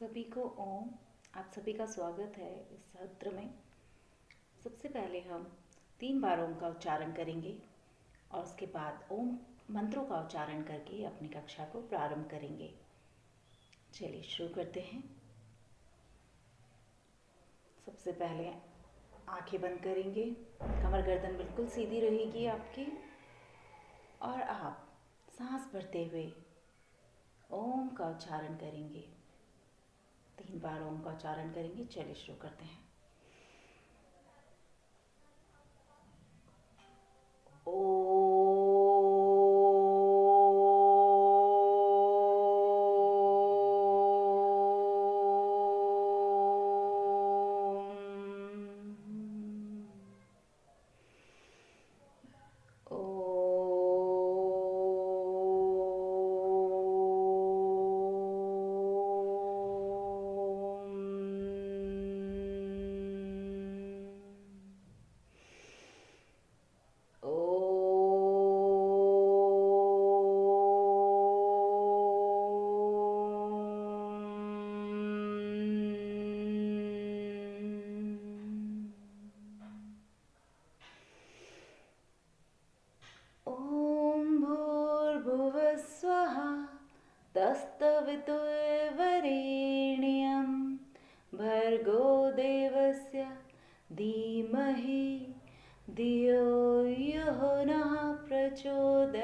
सभी को ओम। आप सभी का स्वागत है इस सत्र में। सबसे पहले हम 3 बार ओम का उच्चारण करेंगे और उसके बाद ओम मंत्रों का उच्चारण करके अपनी कक्षा को प्रारंभ करेंगे। चलिए शुरू करते हैं। सबसे पहले आंखें बंद करेंगे, कमर गर्दन बिल्कुल सीधी रहेगी आपकी और आप सांस भरते हुए ओम का उच्चारण करेंगे। 3 बार ओम का उच्चारण करेंगे। चलिए शुरू करते हैं। तस्तवितुर्वरेण्यं भर्गो देवस्य धीमहि धियो यो नः प्रचोदयात्।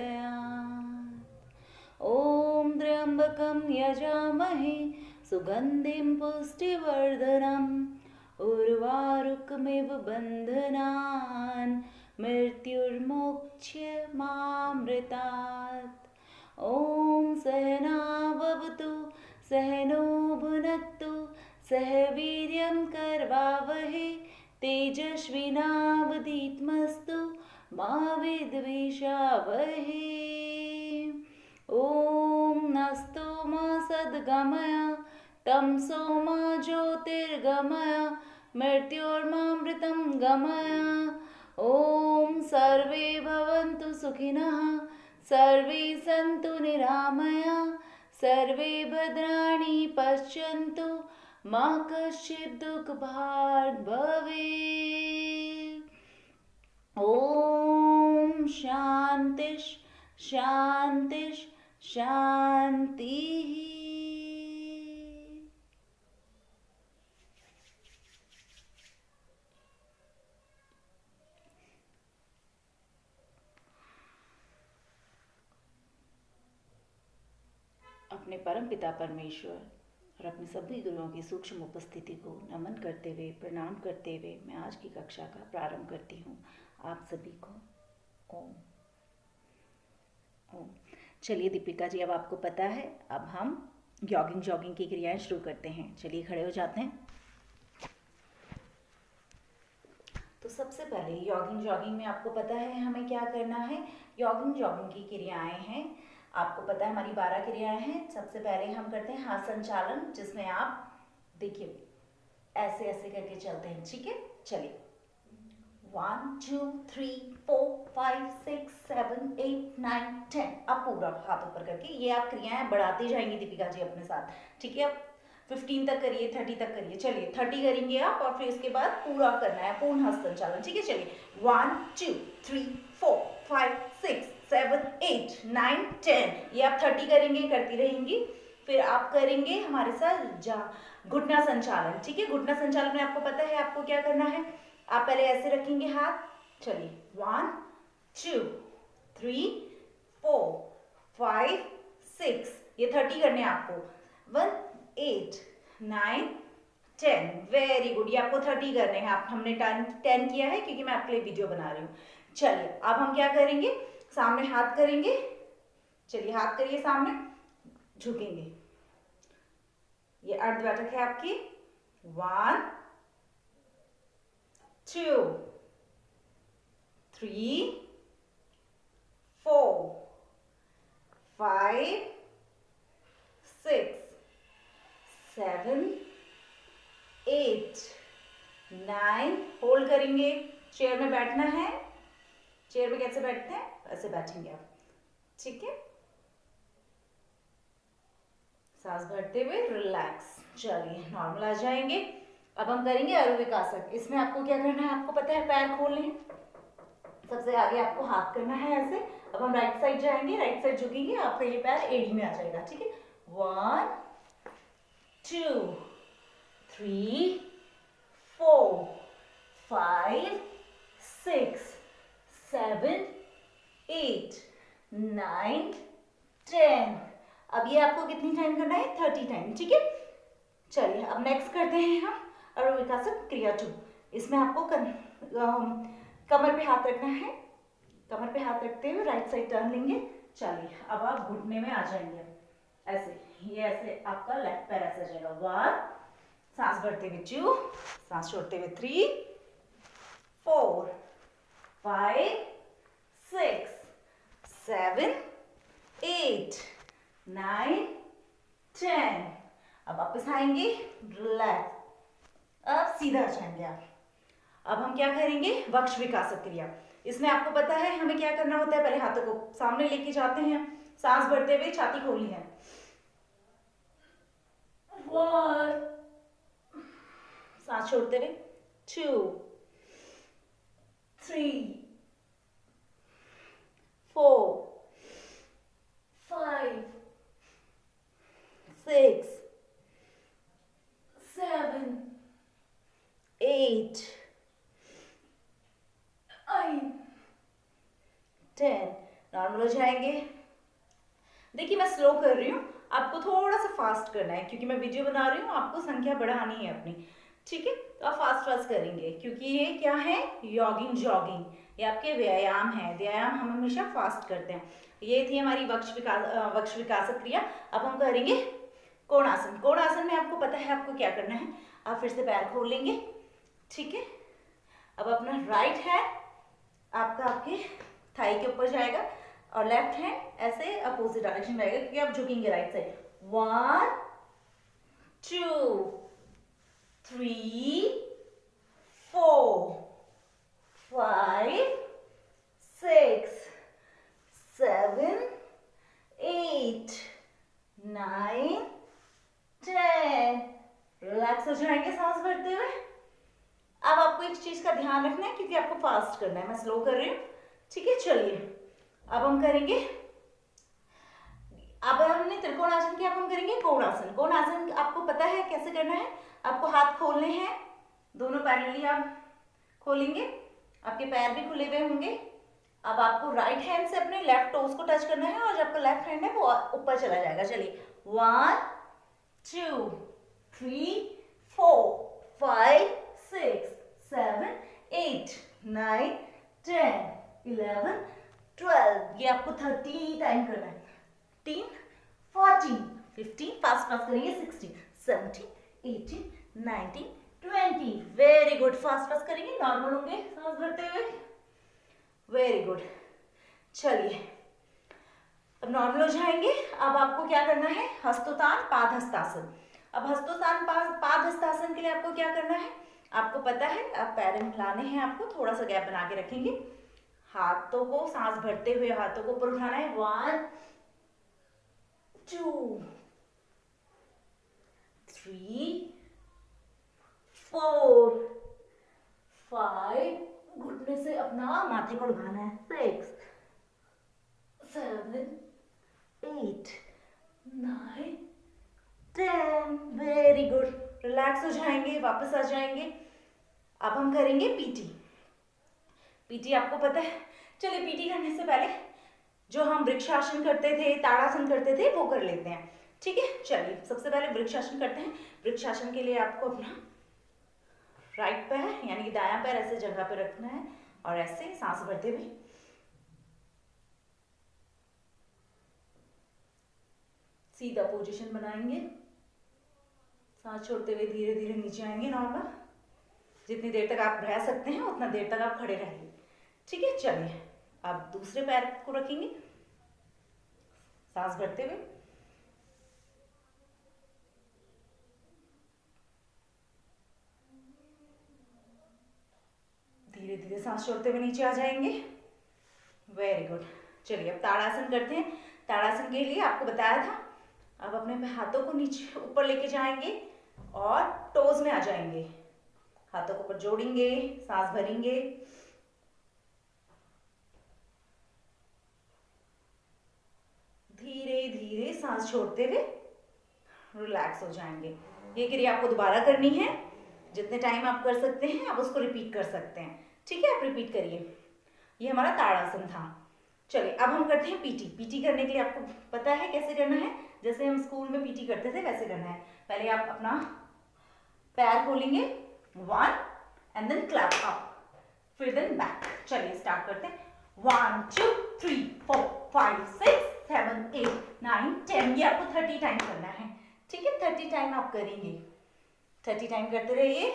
ॐ त्र्यम्बकं यजामहे सुगन्धिं पुष्टिवर्धनम् उर्वारुकमिव बन्धनान् मृत्युर्मोक्ष्यमामृतात्। ॐ सहनाववतु सहनो भुनक्तु सह वीर्यं करवावहै तेजस्विनावधीतमस्तु मा विद्विषावहै। ॐ नस्तो मा सद्गमय तमसो मा ज्योतिर्गमय मृत्योर्मामृतं गमय। ॐ सर्वे भवन्तु सुखिनः सर्वे सन्तु निरामया सर्वे भद्राणि पश्यन्तु मा कश्चित् दुःखभाग् भवेत्। ॐ शान्तिः शान्तिः शान्तिः। अपने परम पिता परमेश्वर और अपने सभी गुरुओं की सूक्ष्म उपस्थिति को नमन करते हुए प्रणाम करते हुए मैं आज की कक्षा का प्रारंभ करती हूँ। आप सभी को ओम ओम। चलिए दीपिका जी, अब आपको पता है, अब हम जॉगिंग की क्रियाएं शुरू करते हैं। चलिए खड़े हो जाते हैं। तो सबसे पहले जॉगिंग में आपको पता है हमें क्या करना है। जॉगिंग की क्रियाएं हैं। आपको पता है हमारी 12 क्रियाएं हैं। सबसे पहले हम करते हैं हाथ संचालन, जिसमें आप देखिए ऐसे ऐसे करके चलते हैं। ठीक है, चलिए 1 2 3 4 5 6 7 8 9 10। अब पूरा हाथ ऊपर करके ये आप क्रियाएं बढ़ाती जाएंगी दीपिका जी अपने साथ। ठीक है, अब 15 तक करिए, 30 तक करिए। चलिए 30 करेंगे आप और फिर इसके बाद पूरा करना है पूर्ण हस्त संचालन। ठीक है, चलिए 1 2 3 4 5 6 7 8 9 10। ये आप 30 करेंगे, करती रहेंगी। फिर आप करेंगे हमारे साथ घुटना संचालन। ठीक है, घुटना संचालन में आपको पता है आपको क्या करना है। आप पहले ऐसे रखेंगे हाथ। चलिए 1 2 3 4 5 6, ये 30 करने हैं आपको। 1 8 9 10। वेरी गुड, ये आपको 30 करने हैं। आप हमने 10 किया है क्योंकि मैं आपके लिए वीडियो बना रही हूँ। चलिए अब हम क्या करेंगे, सामने हाथ करेंगे। चलिए हाथ करिए सामने, झुकेंगे। ये अर्ध बैठक है आपकी। 1 2 3 4 5 6 7 8 9। होल्ड करेंगे। चेयर में बैठना है। चेयर में कैसे बैठते हैं, ऐसे बैठेंगे आप। ठीक है, सांस भरते हुए रिलैक्स। चलिए नॉर्मल आ जाएंगे। अब हम करेंगे अरुविकासक। इसमें आपको क्या करना है, आपको पता है पैर खोलने हैं। सबसे आगे आपको हाथ करना है ऐसे। अब हम राइट साइड जाएंगे, राइट साइड झुकेंगे, आपका ये पैर एड़ी में आ जाएगा, ठीक है। 1 2 3 4 5 6 7 8 9 10। अब ये आपको कितनी टाइम करना है, 30 टाइम, ठीक है। चलिए अब नेक्स्ट करते हैं हम अरुविकासक क्रिया 2। इसमें आपको कमर पे हाथ रखना है। कमर पे हाथ रखते हुए राइट साइड टर्न लेंगे। चलिए अब आप घुटने में आ जाएंगे ऐसे। ये ऐसे आपका लेफ्ट पैर ऐसे जाएगा। 1, सांस भरते हुए 2, सांस छोड़ते हुए 3 4 5 6 7 8 9 10। अब वापस आएंगे, रिलैक्स। अब सीधा जाएंगे आप। अब हम क्या करेंगे, वक्ष विकासक क्रिया। इसमें आपको पता है हमें क्या करना होता है, पहले हाथों को सामने लेके जाते हैं, सांस भरते हुए छाती खोलनी है। 1, सांस छोड़ते हुए 2 3 4 5 6 7 8 9 10। नॉर्मल हो जाएंगे। देखिए मैं स्लो कर रही हूँ, आपको थोड़ा सा फास्ट करना है क्योंकि मैं वीडियो बना रही हूँ, आपको संख्या बढ़ानी है अपनी, ठीक है। तो आप फास्ट फास्ट करेंगे क्योंकि ये क्या है, यॉगिंग जॉगिंग, ये आपके व्यायाम है। व्यायाम हम हमेशा फास्ट करते हैं। ये थी हमारी वक्ष विकासक क्रिया। अब हम करेंगे कोणासन। कोणासन में आपको पता है आपको क्या करना है, आप फिर से पैर खोल लेंगे, ठीक है। अब अपना राइट हैंड आपका आपके थाई के ऊपर जाएगा और लेफ्ट हैंड ऐसे अपोजिट डायरेक्शन में रहेगा क्योंकि आप झुकेंगे राइट साइड। 1 2 3 4 5 6 7 8 9 10। रिलैक्स हो जाएंगे सांस भरते हुए। अब आपको एक चीज का ध्यान रखना है क्योंकि आपको फास्ट करना है, मैं स्लो कर रही हूँ, ठीक है। चलिए अब हम करेंगे, अब हमने त्रिकोणासन किया, अब हम करेंगे कोणासन। कोणासन आपको पता है कैसे करना है, आपको हाथ खोलने हैं, दोनों पैरेलली आप खोलेंगे, आपके पैर भी खुले हुए होंगे। अब आपको राइट हैंड से अपने लेफ्ट टोज को टच करना है और जो आपका लेफ्ट हैंड है वो ऊपर चला जाएगा। चलिए 1 2 3 4 5 6 7 8 9 10 11 12। ये आपको 30 टाइम करना है। 13 14 15, फास्ट फास्ट करेंगे, 16 17 18 19 20। वेरी गुड, फास्ट फास्ट करेंगे, नॉर्मल होंगे सांस भरते हुए। Very good. चलिए अब नॉर्मल हो जाएंगे। अब आपको क्या करना है, हस्तोत्तान पादहस्तासन। अब हस्तोत्तान पादहस्तासन के लिए आपको क्या करना है, आपको पता है आप पैर मिलाने हैं, आपको थोड़ा सा गैप बना के रखेंगे, हाथों को सांस भरते हुए हाथों को ऊपर उठाना है। 1 2 3 4 5, घुटने से अपना माथे को उठाना है, 6 7 8 9 10। वेरी गुड, रिलैक्स हो जाएंगे, वापस आ जाएंगे। अब हम करेंगे पीटी। पीटी आपको पता है, चलिए पीटी करने से पहले जो हम वृक्षासन करते थे, ताड़ासन करते थे, वो कर लेते हैं, ठीक है। चलिए सबसे पहले वृक्षासन करते हैं। वृक्षासन के लिए आपको अपना राइट पैर यानी कि दायां पैर ऐसे जगह पे रखना है और ऐसे सांस भरते हुए सीधा पोजीशन बनाएंगे, सांस छोड़ते हुए धीरे धीरे नीचे आएंगे नॉर्मल। जितनी देर तक आप रह सकते हैं उतना देर तक आप खड़े रहिए, ठीक है। चलिए आप दूसरे पैर को रखेंगे, सांस भरते हुए धीरे धीरे सांस छोड़ते हुए नीचे आ जाएंगे। Very good. चलिए अब ताड़ासन करते हैं। ताड़ासन के लिए आपको बताया था अब अपने हाथों को नीचे ऊपर लेके जाएंगे और टोज में आ जाएंगे, हाथों को ऊपर जोड़ेंगे, सांस भरेंगे, धीरे धीरे सांस छोड़ते हुए रिलैक्स हो जाएंगे। ये क्रिया आपको दोबारा करनी है, जितने टाइम आप कर सकते हैं आप उसको रिपीट कर सकते हैं। ठीक है, आप रिपीट करिए। ये हमारा ताड़ासन था। चलिए अब हम करते हैं पीटी। पीटी करने के लिए आपको पता है कैसे करना है, जैसे हम स्कूल में पीटी करते थे वैसे करना है। पहले आप अपना पैर खोलेंगे, 1 एंड देन क्लैप अप, फिर देन बैक। चलिए स्टार्ट करते हैं। 1 2 3 4 5 6 7 8 9 10। ये आपको 30 टाइम करना है। ठीक है, 30 टाइम आप करेंगे, 30 टाइम करते रहिए।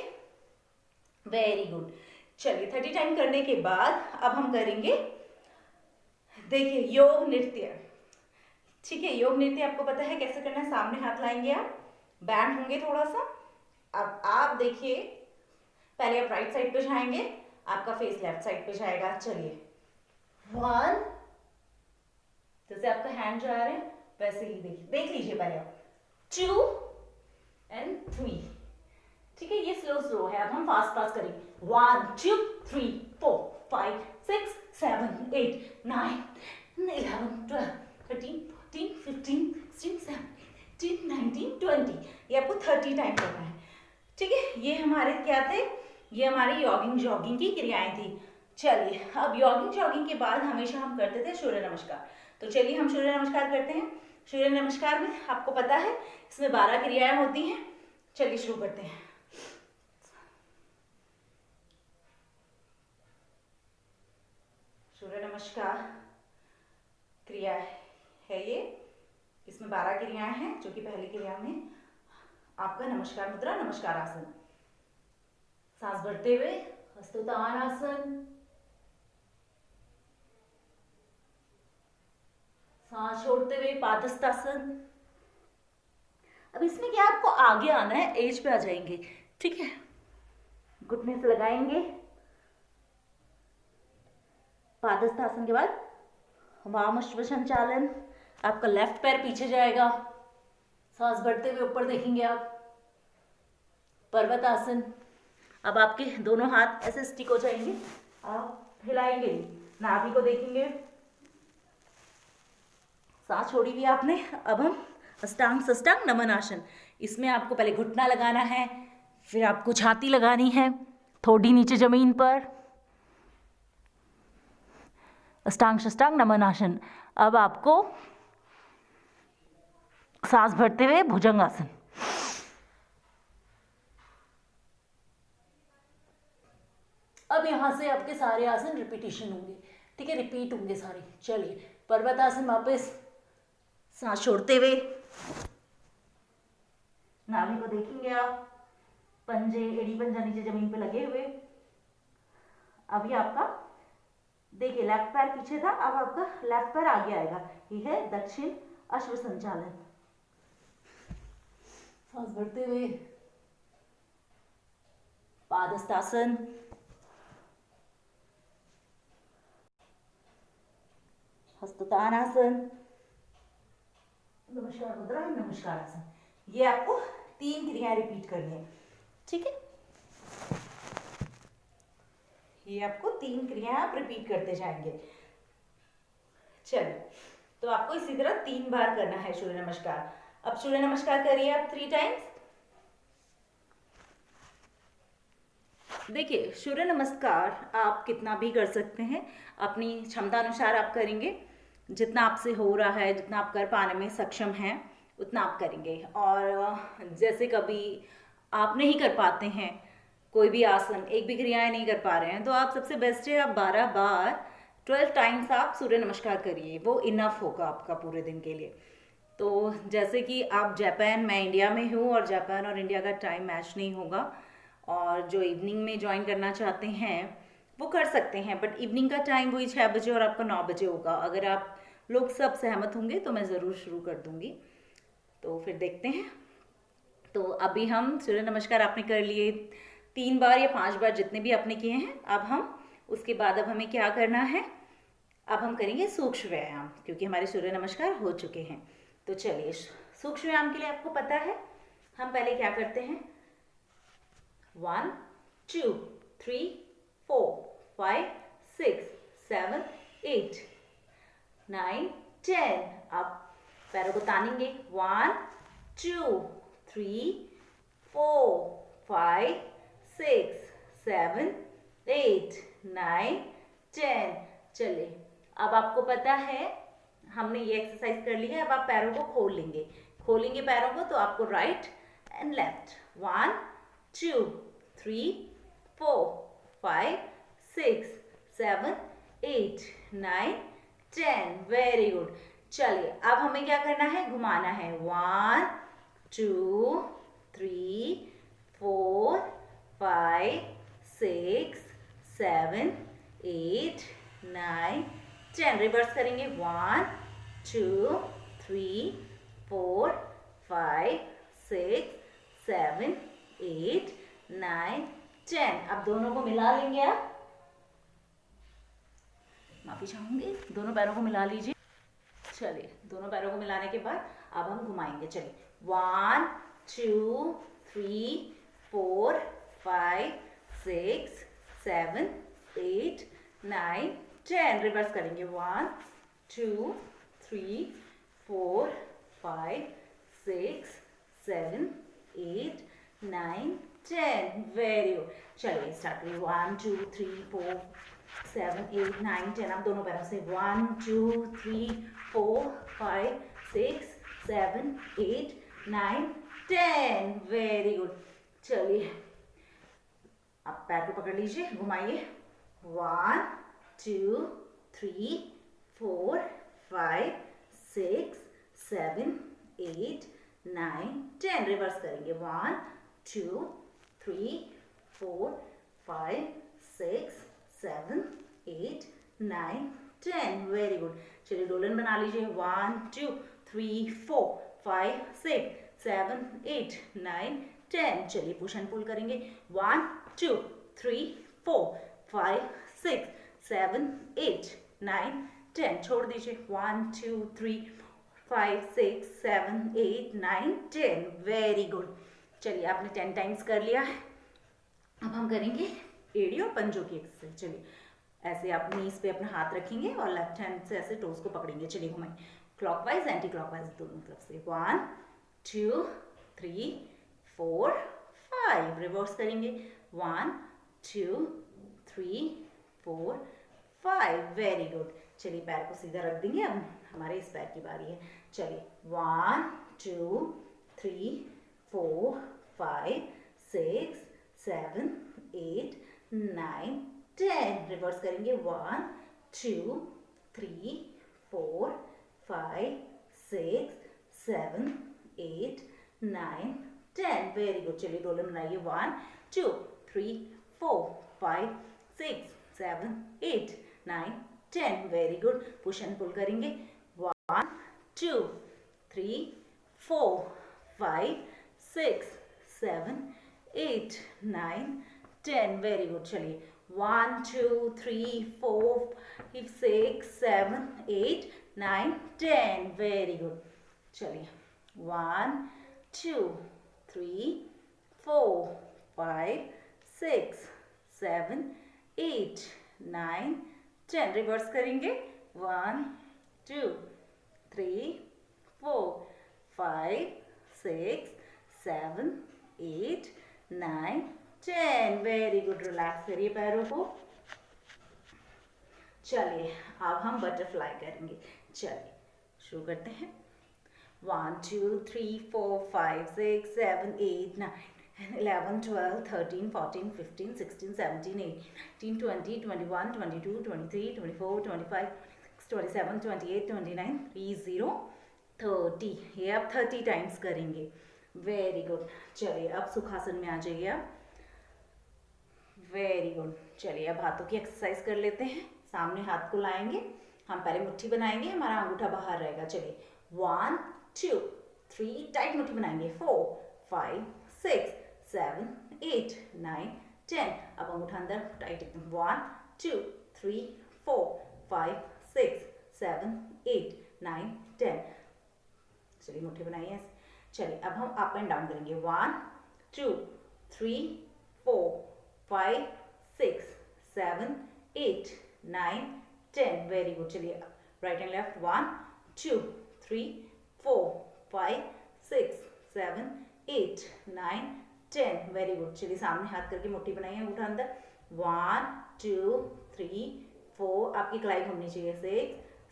Very good. चलिए 30 टाइम करने के बाद अब हम करेंगे, देखिए, योग नृत्य। ठीक है, योग नृत्य आपको पता है कैसे करना है। सामने हाथ लाएंगे, आप बैंड होंगे थोड़ा सा। अब आप देखिए, पहले आप राइट साइड पे जाएंगे, आपका फेस लेफ्ट साइड पे जाएगा। चलिए 1, जैसे आपका हैंड जा रहे हैं वैसे ही देखिए, देख लीजिए पहले आप। 2 एंड 3। ठीक है, ये स्लो स्लो है, अब हम फास्ट फास्ट करेंगे। 1 2 3 4 5 6 7 8 9 11 12 13 14 15 16 17 18 19 20। ये आपको 30 टाइम करना है। ठीक है, ये हमारे क्या थे, ये हमारी यॉगिंग जॉगिंग की क्रियाएं थी। चलिए अब यॉगिंग जॉगिंग के बाद हमेशा हम करते थे सूर्य नमस्कार। तो चलिए हम सूर्य नमस्कार करते हैं। सूर्य नमस्कार में आपको पता है इसमें 12 क्रियाएं होती हैं। चलिए शुरू करते हैं। सूर्य नमस्कार क्रिया है ये, इसमें 12 क्रियाएं हैं, जो कि पहली क्रिया में आपका नमस्कार मुद्रा, नमस्कार आसन। सांस भरते हुए हस्तोत्तान आसन, सांस छोड़ते हुए पादहस्तासन। अब इसमें क्या आपको आगे आना है, एज पे आ जाएंगे। ठीक है, घुटने से लगाएंगे, पादहस्तासन के बाद वामश्व संचालन। आपका लेफ्ट पैर पीछे जाएगा, सांस भरते हुए ऊपर देखेंगे आप, पर्वत आसन। अब आपके दोनों हाथ ऐसे स्टिक हो जाएंगे, आप हिलाएंगे, नाभि को देखेंगे, सांस छोड़ी हुई आपने। अब हम अष्टांग सष्टांग नमन आसन। इसमें आपको पहले घुटना लगाना है, फिर आपको छाती लगानी है, थोड़ी नीचे जमीन पर, अष्टांग सष्टांग नमन आसन। अब आपको सांस भरते हुए भुजंग आसन। अब यहां से आपके सारे आसन रिपीटेशन होंगे। ठीक है, रिपीट होंगे सारे। चलिए पर्वत आसन, वापस सांस छोड़ते हुए नाभि को देखेंगे आप, पंजे एड़ी पंजा नीचे जमीन पे लगे हुए। अभी आपका देखिए लेफ्ट पैर पीछे था, अब आपका लेफ्ट पैर आगे आएगा। ये है दक्षिण अश्व संचालन। सांस भरते हुए पादहस्तासन, हस्तोत्तान आसन, नमस्कार मुद्रा, नमस्कार आसन। ये आपको 3 क्रियाएं रिपीट करनी है। ठीक है, ये आपको 3 क्रियाएं आप रिपीट करते जाएंगे। चलिए, तो आपको इसी तरह 3 बार करना है सूर्य नमस्कार। अब सूर्य नमस्कार करिए आप 3 टाइम्स। देखिए सूर्य नमस्कार आप कितना भी कर सकते हैं, अपनी क्षमता अनुसार आप करेंगे। जितना आपसे हो रहा है, जितना आप कर पाने में सक्षम हैं उतना आप करेंगे। और जैसे कभी आप नहीं कर पाते हैं कोई भी आसन, एक भी क्रियाएं नहीं कर पा रहे हैं, तो आप सबसे बेस्ट है आप 12 बार 12 टाइम्स आप सूर्य नमस्कार करिए, वो इनफ होगा आपका पूरे दिन के लिए। तो जैसे कि आप जापान, मैं इंडिया में हूँ और जापान और इंडिया का टाइम मैच नहीं होगा, और जो इवनिंग में ज्वाइन करना चाहते हैं वो कर सकते हैं, बट इवनिंग का टाइम वही 6 बजे और आपका 9 बजे होगा। अगर आप लोग सब सहमत होंगे तो मैं ज़रूर शुरू कर दूंगी, तो फिर देखते हैं। तो अभी हम सूर्य नमस्कार आपने कर लिए 3 बार या 5 बार, जितने भी आपने किए हैं। अब हम उसके बाद अब हमें क्या करना है, अब हम करेंगे सूक्ष्म व्यायाम, क्योंकि हमारे सूर्य नमस्कार हो चुके हैं। तो चलिए सूक्ष्म व्यायाम के लिए आपको पता है हम पहले क्या करते हैं, 1 2 3 4 5 6 7 8 9 10। अब पैरों को तानेंगे, 1 2 3 4 5 6 7 8 9 10। चलिए, अब आपको पता है हमने ये एक्सरसाइज कर ली है। अब आप पैरों को खोलेंगे पैरों को, तो आपको right and left, 1 2 3 4 5 6 7 8 9 10। Very good. चलिए, अब हमें क्या करना है, घुमाना है, 1 2 3 4 5 6 7 8 9 10। रिवर्स करेंगे, 1 2 3 4 5 6 7 8 9 10। अब दोनों को मिला लेंगे, आप माफी चाहूंगी, दोनों पैरों को मिला लीजिए। चलिए, दोनों पैरों को मिलाने के बाद अब हम घुमाएंगे। चलिए, 1 2 3 4 5 6 7 8 9 10। रिवर्स करेंगे, 1 2 3 4 5 6 7 8 9 10। Very good. चलिए, स्टार्ट करिए, 1 2 3 4 7 8 9 10। अब दोनों पैरों से, 1 2 3 4 5 6 7 8 9 10। Very good. चलिए, अब पैर को पकड़ लीजिए, घुमाइए, 1 2 3 4 5 6 7 8 9 10। रिवर्स करेंगे, 1 2 3 4 5 6 7 8 9 10। Very good. चलिए, डोलन बना लीजिए, 1 2 3 4 5 6 7 8 9 10। चलिए, पुश एंड पुल करेंगे, 1 2 3 4 5 6 7 8 9 10। छोड़ दीजिए, 1 2 3 5 6 7 8 9 10। Very good. चलिए, आपने 10 टाइम्स कर लिया है। अब हम करेंगे एड़ी और पंजों की एक्सरसाइज। चलिए, ऐसे आप नीज पे अपना हाथ रखेंगे और लेफ्ट हैंड से ऐसे टोस को पकड़ेंगे। चलिए, घुमाएं, क्लॉकवाइज एंटी क्लॉकवाइज दोनों तरफ से, 1 2 3 4 5। रिवर्स करेंगे, 1 2 3 4 5। Very good. चलिए, पैर को सीधा रख देंगे। अब हमारे इस पैर की बारी है। चलिए, 1 2 3 4 5 6 7 8 9 10। रिवर्स करेंगे, 1 2 3 4 5 6 7 8 9 10। Very good. चलिए, डोलन बनाइए, 1 2 3 4 5 6 7 8 9 10। Very good. Push and pull करेंगे, 1 2 3 4 5 6 7 8 9 10। Very good. चलिए, 1 2 3 4 5 6 7 8 9 10। Very good. चलिए, 1 2 3 4 5 6 7 8 9 10। रिवर्स करेंगे, 1 2 3 4 5 6 7 8 9 10। Very good. रिलैक्स करिए पैरों को। चलिए, अब हम बटरफ्लाई करेंगे। चलिए, शुरू करते हैं, 1 2 3 4 5 6 7 8 9 11 12 13 14 15 16 17 18 19 20 21 22 23 24 25 26 27 28 29 30 30। ये आप 30 टाइम्स करेंगे। Very good. चलिए, अब सुखासन में आ जाइए आप। Very good. चलिए, अब हाथों की एक्सरसाइज कर लेते हैं। सामने हाथ को लाएंगे, हम पहले मुट्ठी बनाएंगे, हमारा अंगूठा बाहर रहेगा। चलिए, 1 2 3 टाइट मुट्ठी बनाएंगे, 4 5 6 7 8 9 10। अब अंगूठा अंदर टाइट एकदम, 1 2 3 4 5 6 7 8 9 10। चलिए, मुट्ठी बनाइए ऐसे, चलिए अब हम अप एंड डाउन करेंगे। 1 2 3 4 5 6 7 8 9 10। Very good. चलिए right and left. 1 2 3 4 5 6 7 8 9 10। Very good. चलिए सामने हाथ करके मुट्ठी बनाइए, अंगूठा अंदर। 1 2 3 4, आपकी कलाई घूमनी चाहिए। 6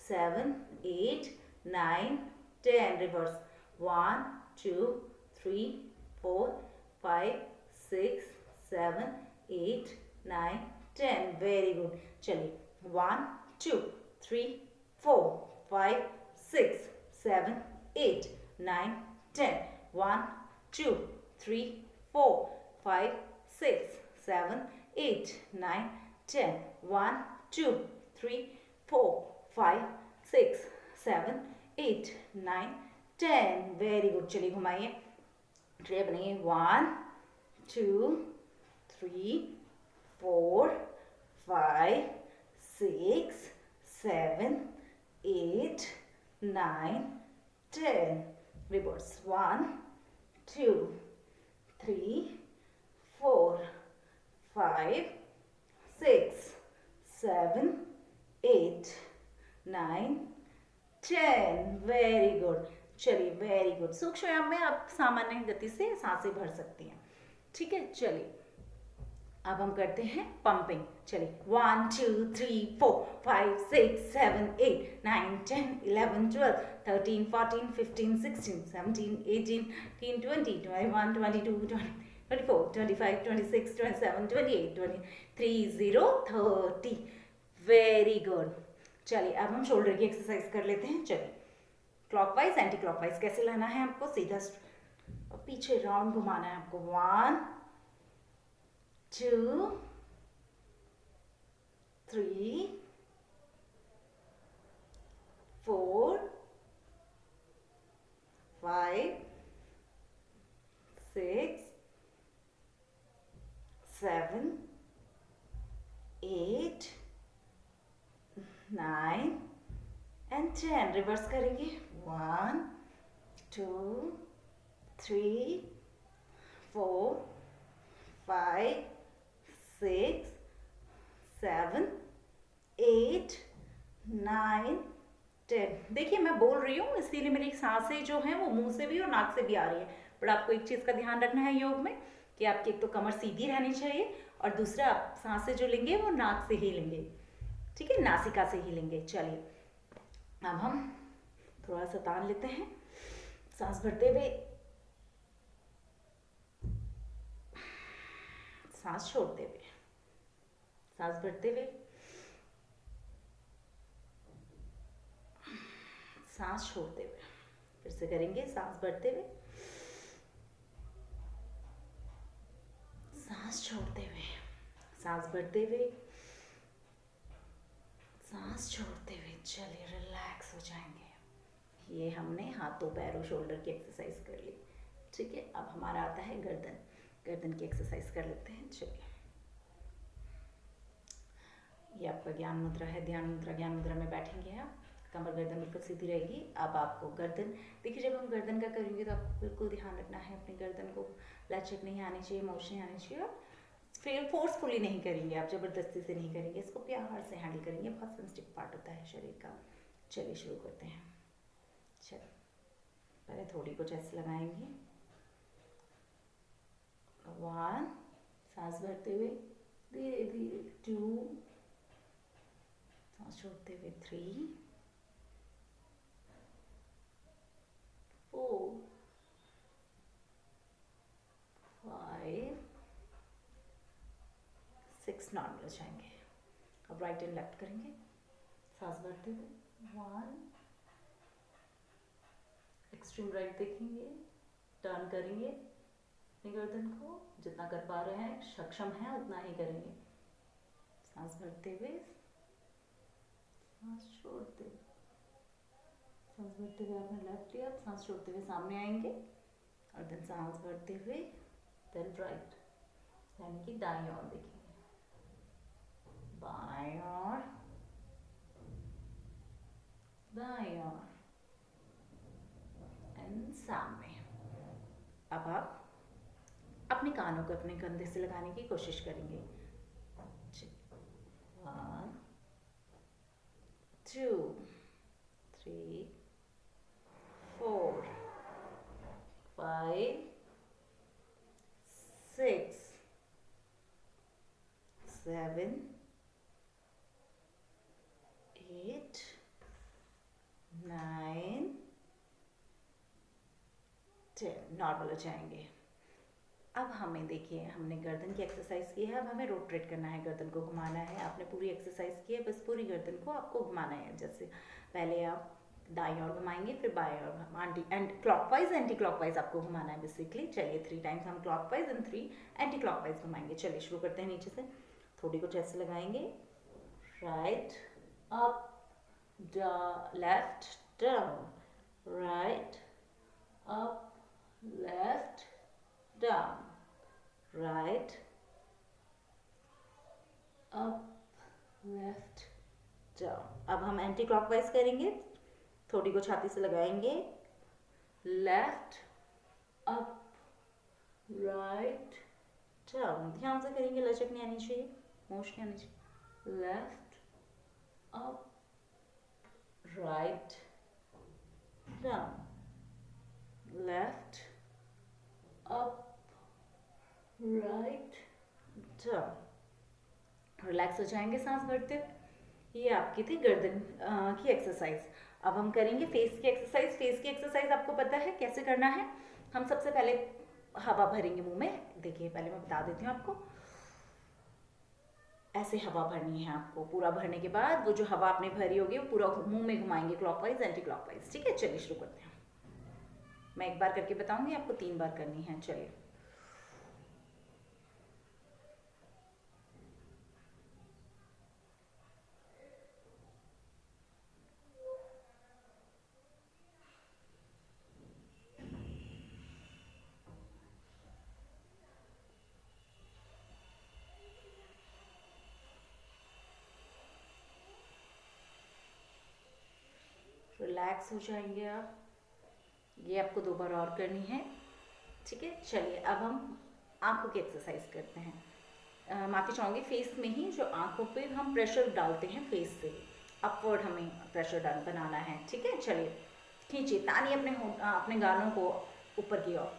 7 8 9 10। रिवर्स। 1 2 3 4 5 6 7 8 9 10। Very good. चलिए 1 2 3 4 5 6 7 8 9 10। 1 2 3 4 5 6 7 8 9 10। 1 2 3 4 5 6 7 8 9 10। Very good. चलिए घुमाइए, ट्रे बनाइए। 1 2 3 4 5 6 7 8 9 10। रिवर्स। 1 2 3 4 5 6 7 8 9 10। Very good. चलिए वेरी गुड। सूक्ष्म व्यायाम में आप सामान्य गति से सांसें भर सकती हैं। ठीक है, चलिए अब हम करते हैं पंपिंग। चलिए 1 2 3 4 5 6 7 8 9 10 11 12 13 14 15 16 17 18 19 20 21 22 24 25 26 27 28 29 30 30। Very good. चलिए अब हम शोल्डर की एक्सरसाइज कर लेते हैं। चलिए क्लॉकवाइज एंटी क्लॉकवाइज कैसे लाना है आपको, सीधा पीछे राउंड घुमाना है आपको। 1 2 3 4 5 6 7 8 9 एंड 10। रिवर्स करेंगे। 1 2 3 4 5 6 7 8 9 10। देखिए मैं बोल रही हूँ इसीलिए मेरी सांसें जो हैं वो मुंह से भी और नाक से भी आ रही है। बट आपको एक चीज़ का ध्यान रखना है योग में कि आपकी एक तो कमर सीधी रहनी चाहिए और दूसरा आप सांसें जो लेंगे वो नाक से ही लेंगे। ठीक है, नासिका से ही लेंगे। चलिए अब हम थोड़ा सा तान लेते हैं, सांस भरते हुए, सांस छोड़ते हुए, सांस भरते हुए, सांस छोड़ते हुए। फिर से करेंगे, सांस भरते हुए, सांस छोड़ते हुए, सांस भरते हुए, सांस छोड़ते हुए। चलिए रिलैक्स हो जाएंगे। ये हमने हाथों पैरों शोल्डर की एक्सरसाइज कर ली। ठीक है, अब हमारा आता है गर्दन। गर्दन की एक्सरसाइज कर लेते हैं। चलिए ये आपका ज्ञान मुद्रा है, ध्यान मुद्रा। ज्ञान मुद्रा में बैठेंगे आप, कमर गर्दन बिल्कुल सीधी रहेगी। अब आपको गर्दन, देखिए जब हम गर्दन का करेंगे तो आपको बिल्कुल ध्यान रखना है अपनी गर्दन को लचक नहीं आनी चाहिए, मोच नहीं आनी चाहिए। और फिर फोर्सफुली नहीं करेंगे, आप ज़बरदस्ती से नहीं करेंगे, इसको प्यार से हैंडल करेंगे। बहुत सेंसिटिव पार्ट होता है शरीर का। चलिए शुरू करते हैं। चलिए पहले थोड़ी कुछ ऐसे लगाएंगे। 1, सांस भरते हुए धीरे धीरे। 2, सांस छोड़ते हुए। 3, 4, 5, 6। नॉर्मल जाएंगे। अब राइट एंड लेफ्ट करेंगे, सांस भरते हुए। 1, एक्सट्रीम राइट देखेंगे, टर्न करेंगे अपनी गर्दन को, जितना कर पा रहे हैं, सक्षम है उतना ही करेंगे। सांस भरते हुए, सांस छोड़ते हुए। सांस भरते हुए आपने लेफ्ट लिया, सांस छोड़ते हुए सामने आएंगे और देन सांस भरते हुए देन राइट, यानी कि दाएं ओर देखेंगे, बाएं ओर, दाएं ओर एंड सामने। अब आप अपने कानों को अपने कंधे से लगाने की कोशिश करेंगे। 1 2 3 4 5 6 7 8 9 10। नॉर्मल हो जाएंगे। अब हमें देखिए, हमने गर्दन की एक्सरसाइज की है, अब हमें रोटेट करना है, गर्दन को घुमाना है। आपने पूरी एक्सरसाइज की है, बस पूरी गर्दन को आपको घुमाना है। जैसे पहले आप दाईं ओर घुमाएंगे, फिर बाएं ओर क्लॉकवाइज एंटी क्लॉकवाइज आपको घुमाना है बेसिकली। चलिए 3 टाइम्स हम क्लॉकवाइज एंड 3 एंटी क्लॉकवाइज घुमाएंगे। चलिए शुरू करते हैं। नीचे से थोड़ी कुछ ऐसे लगाएंगे, right up left down, right up left down, right up left down। अब हम एंटी क्लॉकवाइज करेंगे, थोड़ी को छाती से लगाएंगे, लेफ्ट अप राइट डाउन। ध्यान से करेंगे, लचक नहीं आनी चाहिए, मोश नहीं आनी चाहिए। Left up write down, left up write down. Relax हो जाएंगे सांस भरते हुए। ये आपकी थी गर्दन की एक्सरसाइज। अब हम करेंगे फेस की एक्सरसाइज। फेस की एक्सरसाइज आपको पता है कैसे करना है। हम सबसे पहले हवा भरेंगे मुंह में। देखिए पहले मैं बता देती हूँ आपको, ऐसे हवा भरनी है आपको। पूरा भरने के बाद वो जो हवा आपने भरी होगी वो पूरा मुंह में घुमाएंगे, क्लॉकवाइज एंटी क्लॉकवाइज। ठीक है, चलिए शुरू करते हैं। मैं एक बार करके बताऊंगी, आपको 3 बार करनी है। चलिए रिलैक्स हो जाएंगे आप। ये आपको 2 बार और करनी है। ठीक है, चलिए अब हम आंखों की एक्सरसाइज करते हैं। माफ़ी चाहूँगी, फेस में ही जो आंखों पे हम प्रेशर डालते हैं, फेस से अपवर्ड हमें प्रेशर डाल बनाना है। ठीक है, चलिए खींचिए, तानिए अपने गालों को ऊपर की ओर।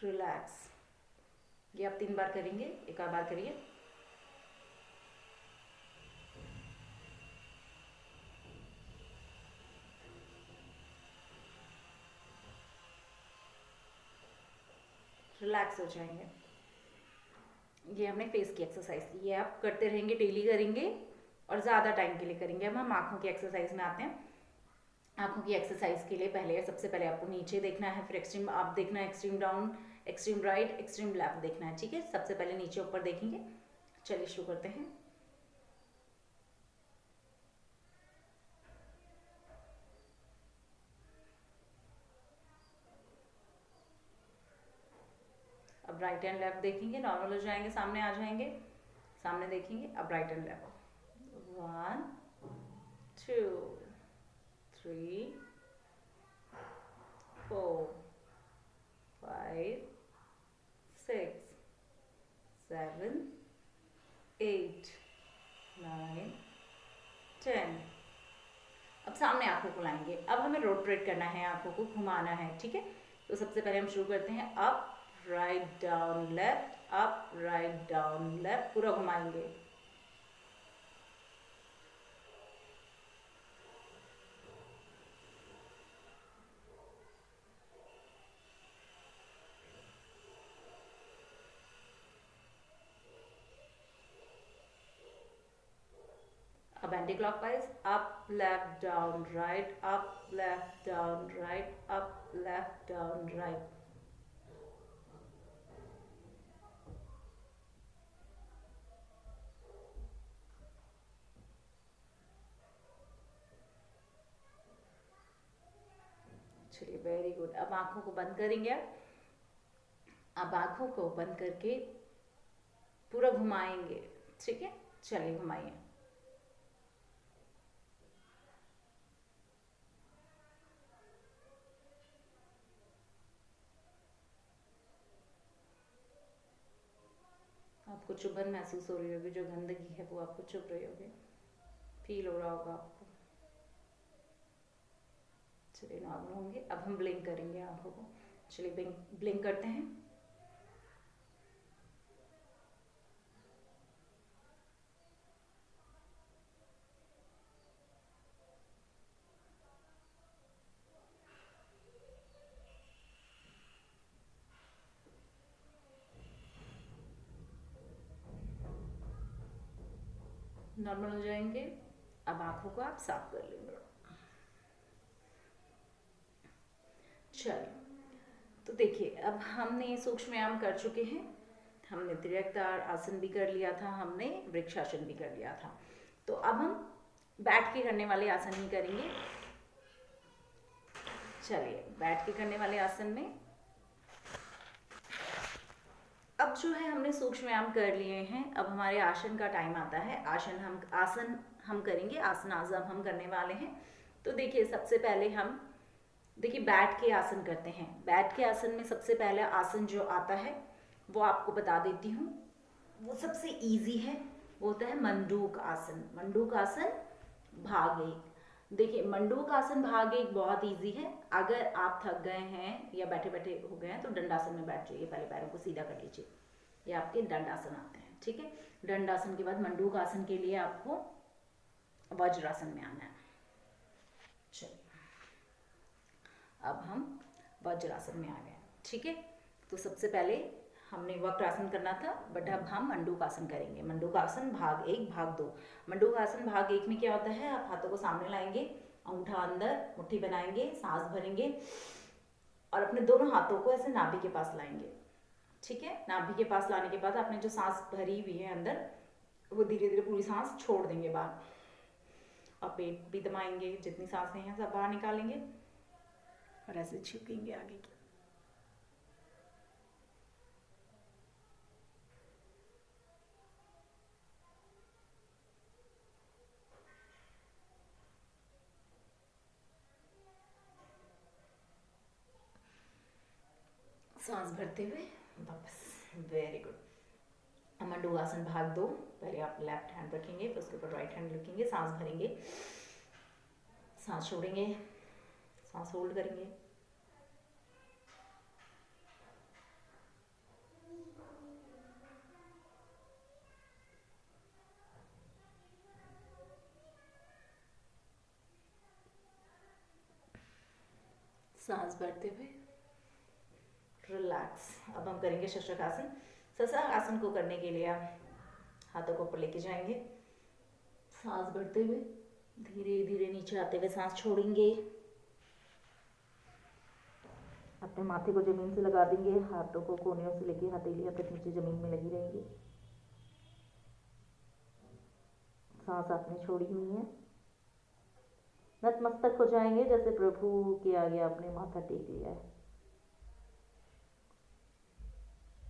रिलैक्स। ये आप 3 बार करेंगे, एक और बार करिए। रिलैक्स हो जाएंगे। ये हमने फेस की एक्सरसाइज की, ये आप करते रहेंगे, डेली करेंगे और ज़्यादा टाइम के लिए करेंगे। अब हम आँखों की एक्सरसाइज में आते हैं। आँखों की एक्सरसाइज के लिए सबसे पहले आपको नीचे देखना है, फिर एक्सट्रीम आप देखना है, extreme down, extreme right, extreme left देखना है। ठीक है, सबसे पहले नीचे ऊपर देखेंगे। चलिए शुरू करते हैं। अब राइट एंड लेफ्ट देखेंगे, नॉर्मल हो जाएंगे, सामने आ जाएंगे, सामने देखेंगे। अब राइट एंड लेफ्ट, 1 2 3 4 5 6 7 8 9 10। अब सामने आंखों को लाएंगे। अब हमें रोटेट करना है, आंखों को घुमाना है। ठीक है, तो सबसे पहले हम शुरू करते हैं, up write down left, up write down left, पूरा घुमाएंगे। अब anti clockwise, up left down right, up left down right, up left down right. चलिए वेरी गुड। अब आंखों को बंद करेंगे। अब आंखों को बंद करके पूरा घुमाएंगे, ठीक है। चलिए घुमाइए। आपको चुभन महसूस हो रही होगी, जो गंदगी है वो आपको चुभ रही होगी, फील हो रहा होगा आपको। चलिए नॉर्मल होंगे। अब हम ब्लिंक करेंगे आंखों को। चलिए ब्लिंक ब्लिंक करते हैं। नॉर्मल हो जाएंगे। अब आंखों को आप साफ कर लेंगे। चलिए, तो देखिए अब हमने सूक्ष्म व्यायाम कर चुके हैं। हमने त्रियक्तार आसन भी कर लिया था, हमने वृक्षासन भी कर लिया था। तो अब हम बैठ के करने वाले आसन ही करेंगे। चलिए बैठ के करने वाले आसन में अब जो है हमने सूक्ष्म व्यायाम कर लिए हैं। अब हमारे आसन का टाइम आता है। आसन हम करेंगे। आसन आज अब हम करने वाले हैं। तो देखिए सबसे पहले हम देखिए बैठ के आसन करते हैं। बैठ के आसन में सबसे पहले आसन जो आता है वो आपको बता देती हूँ। वो सबसे इजी है, वो होता है मंडूक आसन। मंडूक आसन भाग एक। देखिए मंडूक आसन भाग एक बहुत इजी है। अगर आप थक गए हैं या बैठे बैठे हो गए हैं तो दंडासन में बैठ जाइए। पहले पैरों को सीधा कर लीजिए। ये आपके दंडासन आते हैं, ठीक है। दंडासन के बाद मंडूक आसन के लिए आपको वज्रासन में आना है। चलिए अब हम वज्रासन में आ गए, ठीक है। तो सबसे पहले हमने वक्रासन करना था, बट अब हम मंडूकासन करेंगे। मंडूकासन भाग एक भाग दो। मंडूकासन भाग एक में क्या होता है, आप हाथों को सामने लाएंगे, अंगूठा अंदर, मुट्ठी बनाएंगे, सांस भरेंगे और अपने दोनों हाथों को ऐसे नाभि के पास लाएंगे, ठीक है। नाभि के पास लाने के बाद आपने जो सांस भरी हुई है अंदर, वो धीरे धीरे पूरी सांस छोड़ देंगे बाहर। और पेट भी दबाएंगे, जितनी सांसें हैं सब बाहर निकालेंगे और ऐसे झुकेंगे आगे की। सांस भरते हुए वापस। Very good. मंडूकासन भाग दो। पहले आप लेफ्ट हैंड रखेंगे, फिर उसके ऊपर राइट हैंड रखेंगे, सांस भरेंगे, सांस छोड़ेंगे, सांस होल्ड करेंगे, सांस भरते हुए रिलैक्स। अब हम करेंगे शशक आसन। शशक आसन को करने के लिए आप हाथों को ऊपर लेके जाएंगे, सांस भरते हुए धीरे धीरे नीचे आते हुए सांस छोड़ेंगे, अपने माथे को जमीन से लगा देंगे, हाथों को कोहनियों से लेके हथेलियों तक नीचे जमीन में लगी रहेंगी। सांस आपने छोड़ी हुई है। नतमस्तक हो जाएंगे, जैसे प्रभु के आगे आपने माथा टेक लिया है।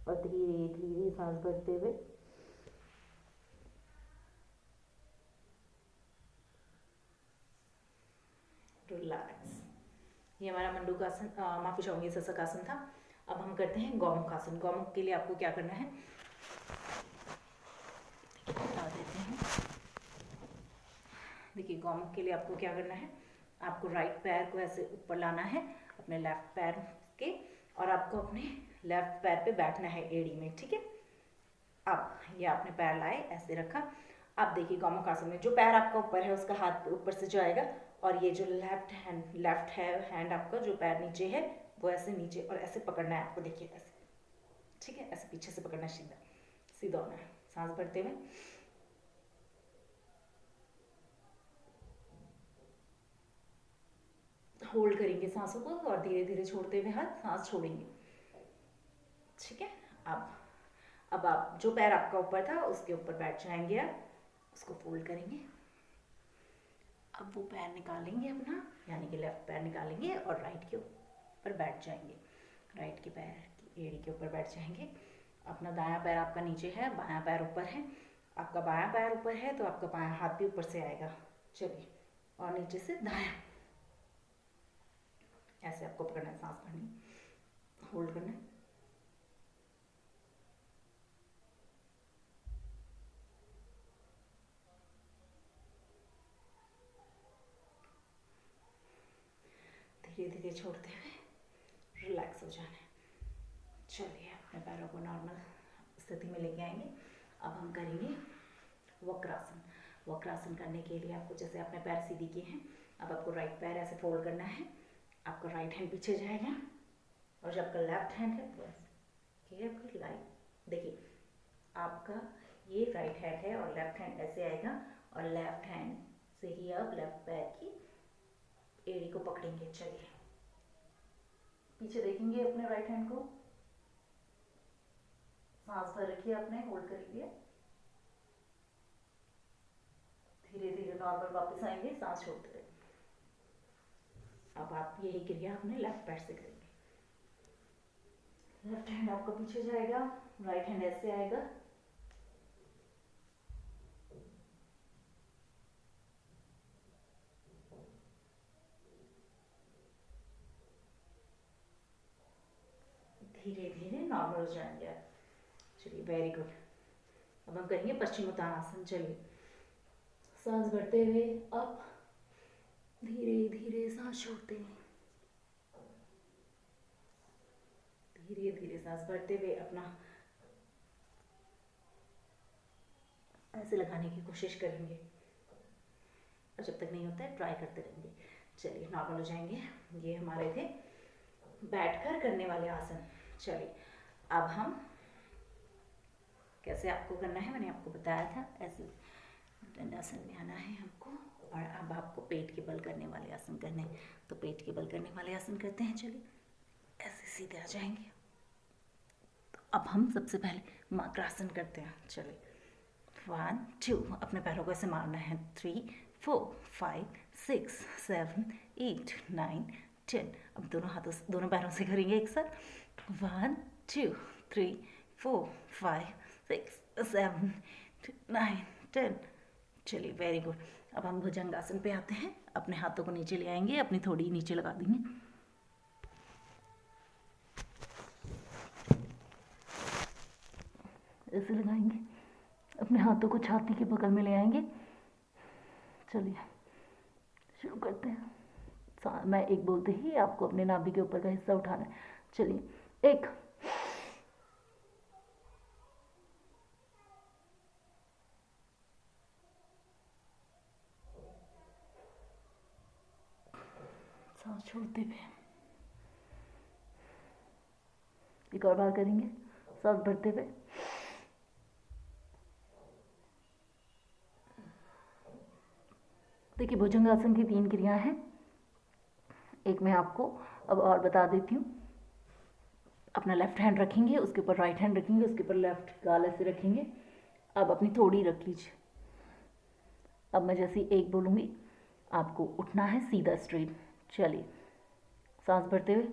और धीरे धीरे सांस भरते हुए रिलैक्स। ये हमारा मंडूकासन, माफी चाहूंगी, शशकासन था। अब हम करते हैं गौमुखासन। गौमुख के लिए आपको क्या करना है बता देते हैं। देखिए गौमुख के लिए आपको क्या करना है, आपको राइट पैर को ऐसे ऊपर लाना है अपने लेफ्ट पैर के, और आपको अपने लेफ्ट पैर पे बैठना है एड़ी में, ठीक है। अब ये आपने पैर लाए, ऐसे रखा। अब देखिए गौमुख आसन में जो पैर आपका ऊपर है उसका हाथ ऊपर से जाएगा, और ये जो लेफ्ट हैंड आपका जो पैर नीचे है वो ऐसे नीचे और ऐसे पकड़ना है आपको। देखिए ऐसे, ठीक है, ऐसे पीछे से पकड़ना है, सीधा सीधा होना है। सांस भरते हुए होल्ड करेंगे सांसों को और धीरे धीरे छोड़ते हुए हाथ सांस छोड़ेंगे, ठीक है। अब आप जो पैर आपका ऊपर था उसके ऊपर बैठ जाएंगे, आप उसको फोल्ड करेंगे। अब वो पैर निकालेंगे अपना, यानी कि लेफ्ट पैर निकालेंगे और राइट के ऊपर बैठ जाएंगे। राइट के पैर की एड़ी के ऊपर बैठ जाएंगे अपना दायां पैर आपका नीचे है, बायां पैर ऊपर है। आपका बायां पैर ऊपर है तो आपका बायां हाथ भी ऊपर से आएगा। चलिए, और नीचे से दायां, ऐसे आपको पकड़ना है, सांस भरनी, होल्ड करना है। धीरे धीरे छोड़ते हुए रिलैक्स हो जाना है। चलिए, अपने पैरों को नॉर्मल स्थिति में लेके आएंगे। अब हम करेंगे वक्रासन। वक्रासन करने के लिए आपको, जैसे आपने पैर सीधी किए हैं, अब आपको राइट पैर ऐसे फोल्ड करना है। आपका राइट हैंड पीछे जाएगा और जब आपका लेफ्ट हैंड है तो ये आपकी लाइट, देखिए आपका ये राइट हैंड है और लेफ्ट हैंड ऐसे आएगा और लेफ्ट हैंड से ही आप लेफ्ट पैर की एड़ी को पकड़ेंगे। चलिए, पीछे देखेंगे अपने राइट हैंड को, सांस भर रखिए आपने, होल्ड करेंगे, धीरे धीरे नॉर्मल वापस आएंगे, सांस छोड़ते रहेंगे। अब आप यही क्रिया अपने लेफ्ट पैर से करेंगे। लेफ्ट हैंड आपका पीछे जाएगा, राइट हैंड ऐसे आएगा, धीरे धीरे नॉर्मल हो जाएंगे आप। चलिए, वेरी गुड। अब हम करेंगे पश्चिमोत्तानासन। चलिए, सांस भरते हुए अप, धीरे धीरे सांस छोड़ते हुए, धीरे धीरे सांस भरते हुए अपना ऐसे लगाने की कोशिश करेंगे और जब तक नहीं होता है ट्राई करते रहेंगे। चलिए, नॉर्मल हो जाएंगे। ये हमारे थे बैठकर करने वाले आसन। चलिए, अब हम कैसे आपको करना है मैंने आपको बताया था, ऐसे दंडासन में आना है हमको। और अब आपको पेट के बल करने वाले आसन करने हैं, तो पेट के बल करने वाले आसन करते हैं। चलिए, ऐसे सीधे आ जाएंगे। तो अब हम सबसे पहले मकरासन करते हैं। चलिए, 1 2, अपने पैरों को ऐसे मारना है, 3 4 5 6 7 8 9 10। अब दोनों हाथों से, दोनों पैरों से करेंगे एक साथ, 1 2 3 4 5 6 7 9 10। चलिए, वेरी गुड। अब हम भुजंगासन पे आते हैं। अपने हाथों को नीचे ले आएंगे, अपनी थोड़ी नीचे लगा देंगे, ऐसे लगाएंगे, अपने हाथों को छाती के बगल में ले आएंगे। चलिए, शुरू करते हैं। मैं एक बोलते ही आपको अपने नाभि के ऊपर का हिस्सा उठाना है। चलिए, 1 सांस छोड़ते हुए, एक और बार करेंगे, सांस भरते हुए, देखिए भुजंगासन की 3 क्रियाएं हैं। एक मैं आपको अब और बता देती हूँ। अपना लेफ्ट हैंड रखेंगे, उसके ऊपर राइट हैंड रखेंगे, उसके ऊपर लेफ्ट गाल ऐसे रखेंगे। अब अपनी थोड़ी रख लीजिए। अब मैं जैसे 1 बोलूँगी, आपको उठना है सीधा स्ट्रेट। चलिए, सांस भरते हुए,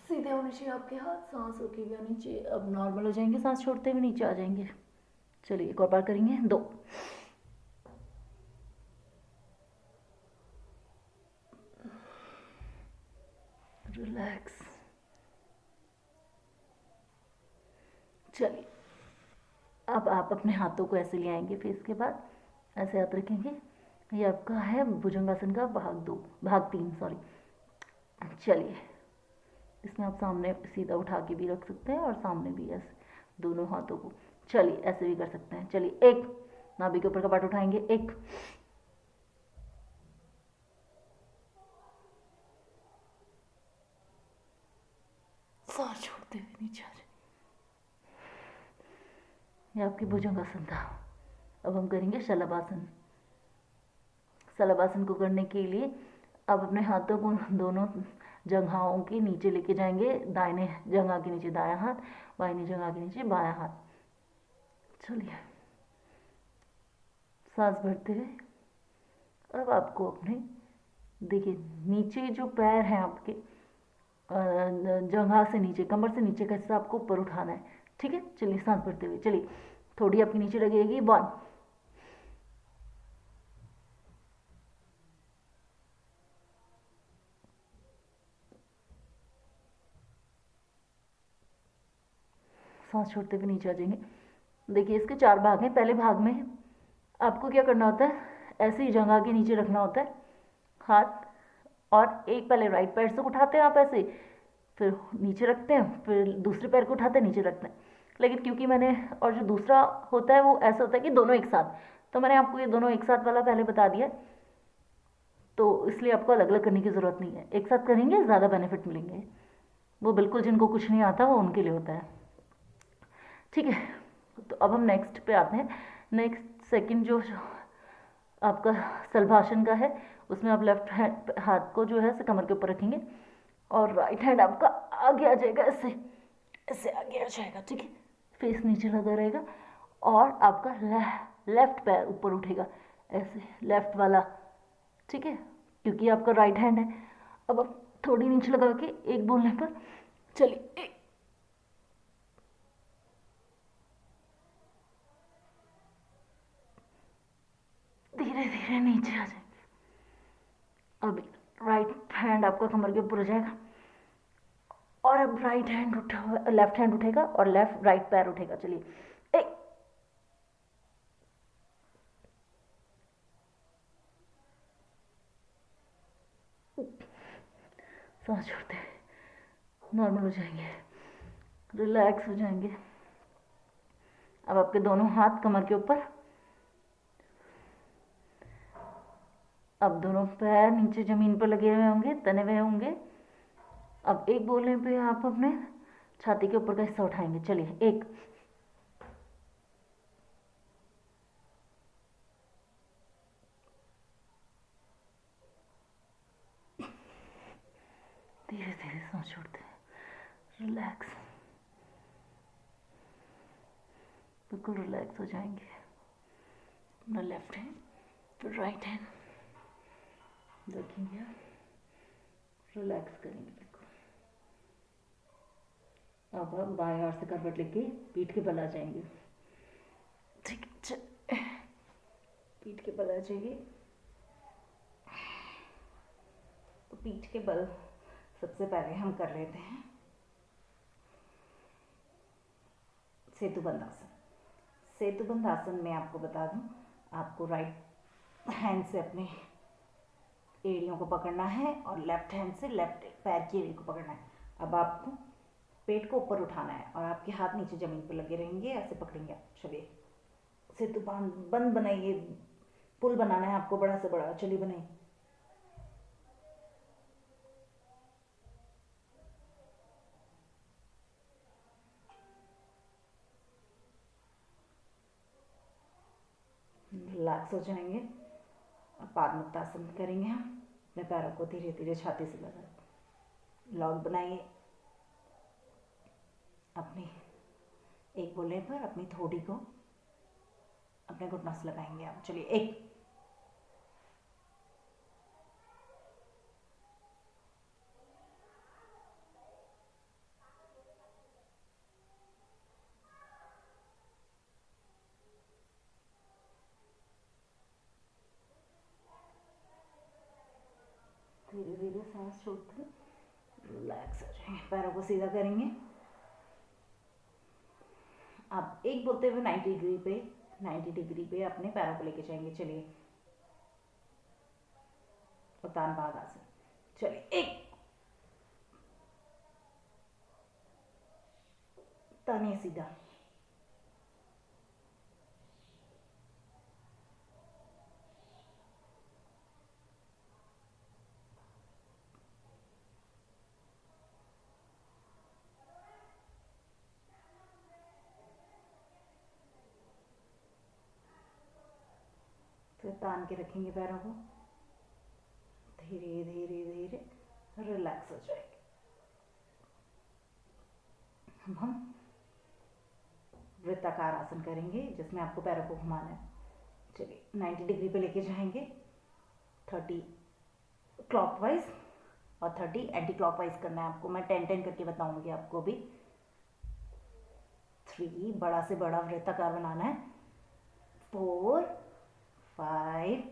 सीधे होने चाहिए आपके हाथ, सांस रोके हुए नीचे। अब नॉर्मल हो जाएंगे, सांस छोड़ते हुए नीचे आ जाएंगे। चलिए, एक और बार करेंगे, 2 रिलैक्स। चलिए, अब आप अपने हाथों को ऐसे ले आएंगे, फिर इसके बाद ऐसे हाथ रखेंगे। ये आपका है भुजंगासन का भाग 3 सॉरी। चलिए, इसमें आप सामने सीधा उठा के भी रख सकते हैं और सामने भी ऐसे दोनों हाथों को। चलिए, ऐसे भी कर सकते हैं। चलिए, 1 नाभि के ऊपर का पार्ट उठाएंगे, 1 सांस छोड़ते हुए नीचे आ जाए। ये आपकी भुजंगासन था। अब हम करेंगे शलभासन। शलभासन को करने के लिए अब अपने हाथों को दोनों जंघाओं के नीचे लेके जाएंगे। दाहिने जंघा के नीचे दायां हाथ, बाहिनी जंघा के नीचे बायां हाथ। चलिए, सांस भरते हुए अब आपको अपने देखिए नीचे जो पैर हैं आपके, जंघा से नीचे, कमर से नीचे का हिस्सा आपको ऊपर उठाना है। ठीक है, चलिए सांस भरते हुए चलिए, थोड़ी आपकी नीचे लगेगी। 1, सांस छोड़ते हुए नीचे आ जाएंगे। देखिए इसके 4 भाग हैं। पहले भाग में आपको क्या करना होता है, ऐसे ही जगह के नीचे रखना होता है हाथ, और एक पहले राइट पैर से उठाते हैं आप ऐसे, फिर नीचे रखते हैं, फिर दूसरे पैर को उठाते हैं नीचे रखते हैं। लेकिन क्योंकि मैंने, और जो दूसरा होता है वो ऐसा होता है कि दोनों एक साथ, तो मैंने आपको ये दोनों एक साथ वाला पहले बता दिया, तो इसलिए आपको अलग अलग करने की ज़रूरत नहीं है। एक साथ करेंगे ज़्यादा बेनिफिट मिलेंगे, वो बिल्कुल जिनको कुछ नहीं आता वो उनके लिए होता है। ठीक है, तो अब हम नेक्स्ट पे आते हैं। नेक्स्ट सेकंड जो आपका सलभासन का है, उसमें आप लेफ्ट हैंड हाथ को जो है से कमर के ऊपर रखेंगे, और राइट हैंड आपका आगे आ जाएगा, ऐसे ऐसे आगे आ जाएगा। ठीक है, फेस नीचे लगा रहेगा, और आपका लेफ्ट पैर ऊपर उठेगा ऐसे, लेफ्ट वाला। ठीक है, क्योंकि आपका राइट हैंड है। अब आप थोड़ी नीचे लगा के एक बोलने पर, चलिए एक, धीरे धीरे नीचे आ जाएंगे। अभी राइट हैंड आपका कमर के ऊपर हो जाएगा, और अब राइट हैंड उठा, लेफ्ट हैंड उठेगा, और लेफ्ट राइट पैर उठेगा। चलिए एक, सांस छोड़ते नॉर्मल हो जाएंगे, रिलैक्स हो जाएंगे। अब आपके दोनों हाथ कमर के ऊपर, अब दोनों पैर नीचे ज़मीन पर लगे हुए होंगे, तने हुए होंगे। अब एक बोलने पे आप अपने छाती के ऊपर का हिस्सा उठाएंगे। चलिए एक, धीरे धीरे सांस छोड़ते हैं, रिलैक्स, बिल्कुल रिलैक्स हो जाएंगे। अपना लेफ्ट हैंड फिर राइट हैंड रखेंगे, रिलैक्स करेंगे बिल्कुल। अब हम बाएं हाथ से करवट लेके पीठ के बल आ जाएंगे। ठीक है, पीठ के बल आ जाइए। तो पीठ के बल सबसे पहले हम कर लेते हैं सेतुबंध आसन। सेतुबंध आसन में आपको बता दूं, आपको राइट हैंड से अपने एड़ियों को पकड़ना है, और लेफ्ट हैंड से लेफ्ट पैर की एड़ी को पकड़ना है। अब आपको पेट को ऊपर उठाना है, और आपके हाथ नीचे ज़मीन पर लगे रहेंगे, ऐसे पकड़ेंगे आप। चलिए सेतुबंध बंद बनाइए, पुल बनाना है आपको बड़ा से बड़ा। चलिए बनाइए। रिलैक्स हो जाएंगे, और पादमुक्तासन करेंगे हम। अपने पैरों को धीरे धीरे छाती से लगा, लॉक बनाइए। अपनी एक बोलने पर अपनी थोड़ी को अपने घुटनों से लगाएंगे आप। चलिए एक, धीरे धीरे सांस छोड़ते रिलैक्स हो जाएंगे, पैरों को सीधा करेंगे। आप एक बोलते हुए 90 डिग्री पे अपने पैरों को लेके जाएंगे। चलिए उत्तान पाद आसन। चलिए एक, तानिए सीधा, फिर तान के रखेंगे पैरों को। धीरे धीरे धीरे रिलैक्स हो जाएंगे। अब हम वृत्ताकार आसन करेंगे, जिसमें आपको पैरों को घुमाना है। चलिए 90 डिग्री पे लेके जाएंगे। 30 क्लॉकवाइज और 30 एंटी क्लॉकवाइज करना है आपको। मैं 10 करके बताऊंगी आपको भी। 3 बड़ा से बड़ा वृत्ताकार बनाना है। 4 5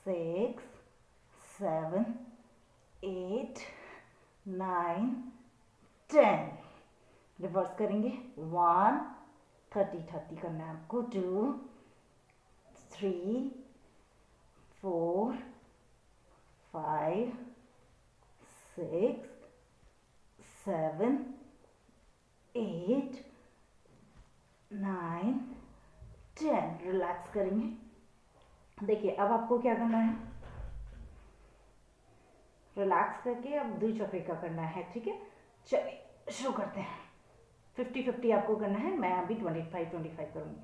6 7 8 9 10। रिवर्स करेंगे। 1 30 करना है आपको। 2 3 4 5 6 7 8 9 10। रिलैक्स करेंगे। देखिए अब आपको क्या करना है, रिलैक्स करके अब द्विचक्री का करना है, ठीक है। चलिए शुरू करते हैं। 50-50 आपको करना है। मैं अभी 25-25 करूँगी।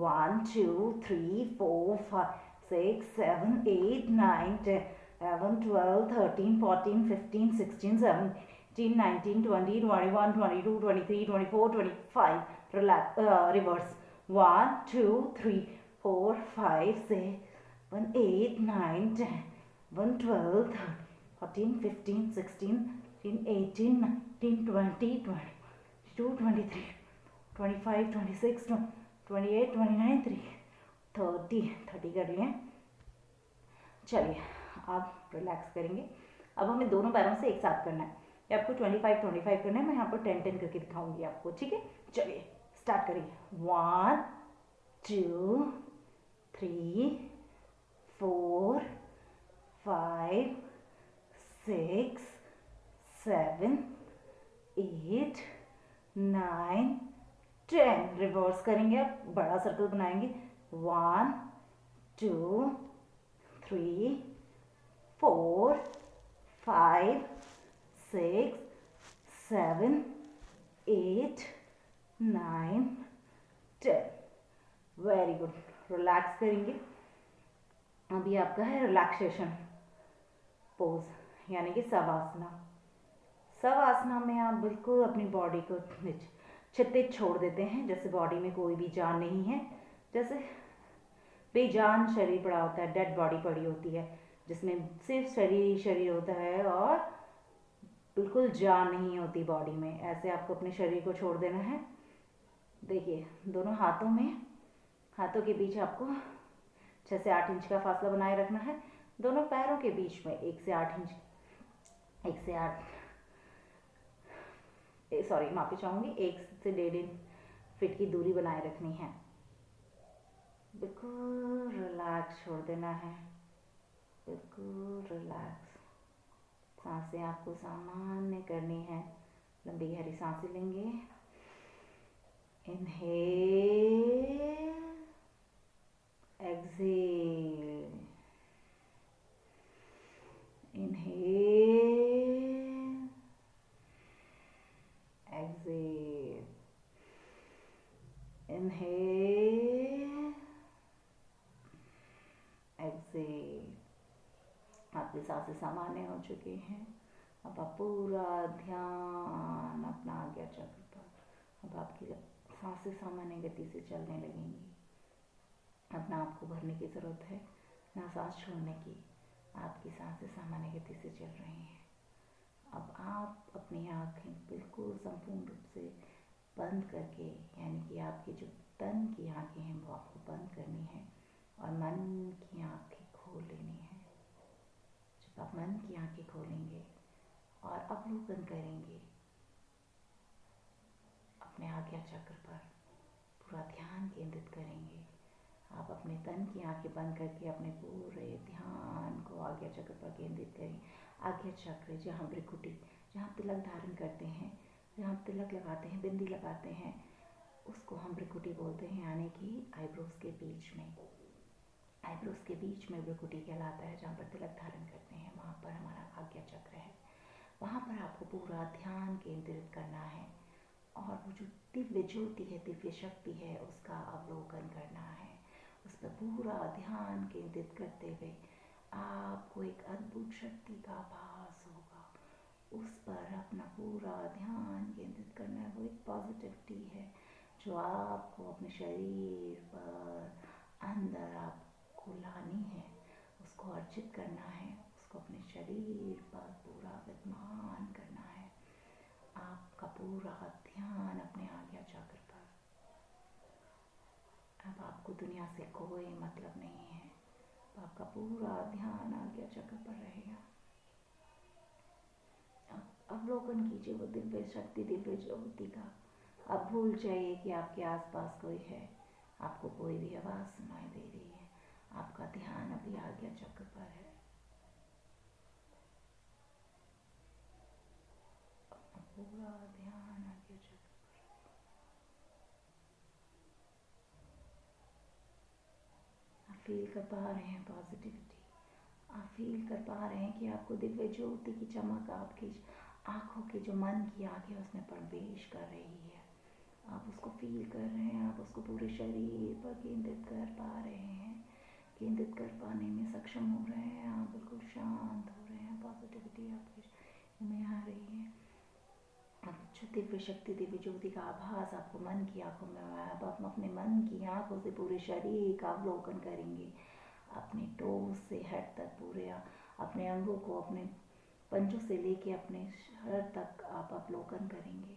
1 2 3 4 5 6 7 8 9 10 11 12 13 14 15 16 17 19 20 21 22 23 24 25। Relax reverse. 1 2 3 4 5 6 7 8 9 10 11 12 13 14 15 16 17 18 19 20 22 23 25 26 28 29 30 कर लिए। चलिए आप रिलैक्स करेंगे। अब हमें दोनों पैरों से एक साथ करना है। ये आपको 25-25 करना है। मैं यहाँ पर 10-10 करके दिखाऊंगी आपको, ठीक है। चलिए स्टार्ट करिए। 1 2 3 4 5 6 7 8 9 10। रिवर्स करेंगे। आप बड़ा सर्कल बनाएंगे। 1 2 3 4 5 6 7 8 9 10। Very good. रिलैक्स करेंगे। अभी आपका है रिलैक्सेशन पोज, यानी कि शवासना। शवासना में आप बिल्कुल अपनी बॉडी को क्षितिज छोड़ देते हैं, जैसे बॉडी में कोई भी जान नहीं है, जैसे बेजान शरीर पड़ा होता है, डेड बॉडी पड़ी होती है, जिसमें सिर्फ शरीर ही शरीर होता है और बिल्कुल जान नहीं होती बॉडी में। ऐसे आपको अपने शरीर को छोड़ देना है। देखिए दोनों हाथों के बीच आपको 6 से 8 इंच का फासला बनाए रखना है। दोनों पैरों के बीच में 1 से 1.5 फीट की दूरी बनाए रखनी है। बिल्कुल रिलैक्स छोड़ देना है, बिल्कुल रिलैक्स। सांसें आपको सामान्य करनी है। लंबी गहरी सांसें लेंगे। Inhale, exhale, inhale, exhale, inhale, exhale. आपकी सांसें सामान्य हो चुकी हैं। अब आप पूरा ध्यान अपना आज्ञा चक्र पर। अब आपकी सांसें सामान्य गति से चलने लगेंगी। अपना आपको भरने की ज़रूरत है ना सांस छोड़ने की। आपकी सांसें सामान्य गति से चल रही हैं। अब आप अपनी आँखें बिल्कुल संपूर्ण रूप से बंद करके, यानी कि आपकी जो तन की आँखें हैं वो आपको बंद करनी है और मन की आँखें खोल लेनी है। जब आप मन की आँखें खोलेंगे और अवलोकन करेंगे अपने आज्ञा चक्र पर, पूरा ध्यान केंद्रित करेंगे। आप अपने तन की आंखें बंद करके अपने पूरे ध्यान को आज्ञा चक्र पर केंद्रित करें। आज्ञा चक्र जहाँ भ्रिकुटी, जहाँ तिलक धारण करते हैं, जहाँ तिलक लगाते हैं, बिंदी लगाते हैं, उसको हम भ्रिकुटी बोलते हैं, यानी कि आईब्रोज के बीच में भ्रिकुटी कहलाता है। जहाँ पर तिलक धारण करते हैं वहाँ पर हमारा आज्ञा चक्र है। वहाँ पर आपको पूरा ध्यान केंद्रित करना है और वो जो दिव्य ज्योति है, दिव्य शक्ति है, उसका अवलोकन करना है। उस पर पूरा ध्यान केंद्रित करते हुए आपको एक अद्भुत शक्ति का आभास होगा। उस पर अपना पूरा ध्यान केंद्रित करना है। वो एक पॉजिटिविटी है जो आपको अपने शरीर पर अंदर आपको लानी है, उसको अर्जित करना है, उसको आपको अपने शरीर पर पूरा विद्यमान करना है। आपका पूरा ध्यान अपने आज्ञा चक्र पर। अब आपको दुनिया से कोई मतलब नहीं है। आपका पूरा ध्यान आज्ञा चक्र पर रहेगा। अवलोकन कीजिए वो दिव्य शक्ति, दिव्य ज्योति का। अब भूल जाइए कि आपके आसपास कोई है, आपको कोई भी आवाज़ सुनाई दे रही है। आपका ध्यान अभी आज्ञा चक्र पर है। पूरा ध्यान आज्ञा चक्र पर। आप फील कर पा रहे हैं पॉजिटिविटी। आप फील कर पा रहे हैं कि आपको दिव्य ज्योति की चमक आपकी आँखों की जो मन की आँखें उसमें प्रवेश कर रही है। आप उसको फील कर रहे हैं। आप उसको पूरे शरीर पर केंद्रित कर पा रहे हैं, केंद्रित कर पाने में सक्षम हो रहे हैं। आप बिल्कुल शांत हो रहे हैं। पॉजिटिविटी आपके में आ रही है। जो दिव्य शक्ति, दिव्य ज्योति का आभास आपको मन की आंखों में आया। अब आप अपने मन की आंखों से पूरे शरीर का अवलोकन करेंगे, अपने टोस से हेड तक पूरे अपने अंगों को, अपने पंजों से लेके अपने सर तक आप अवलोकन करेंगे।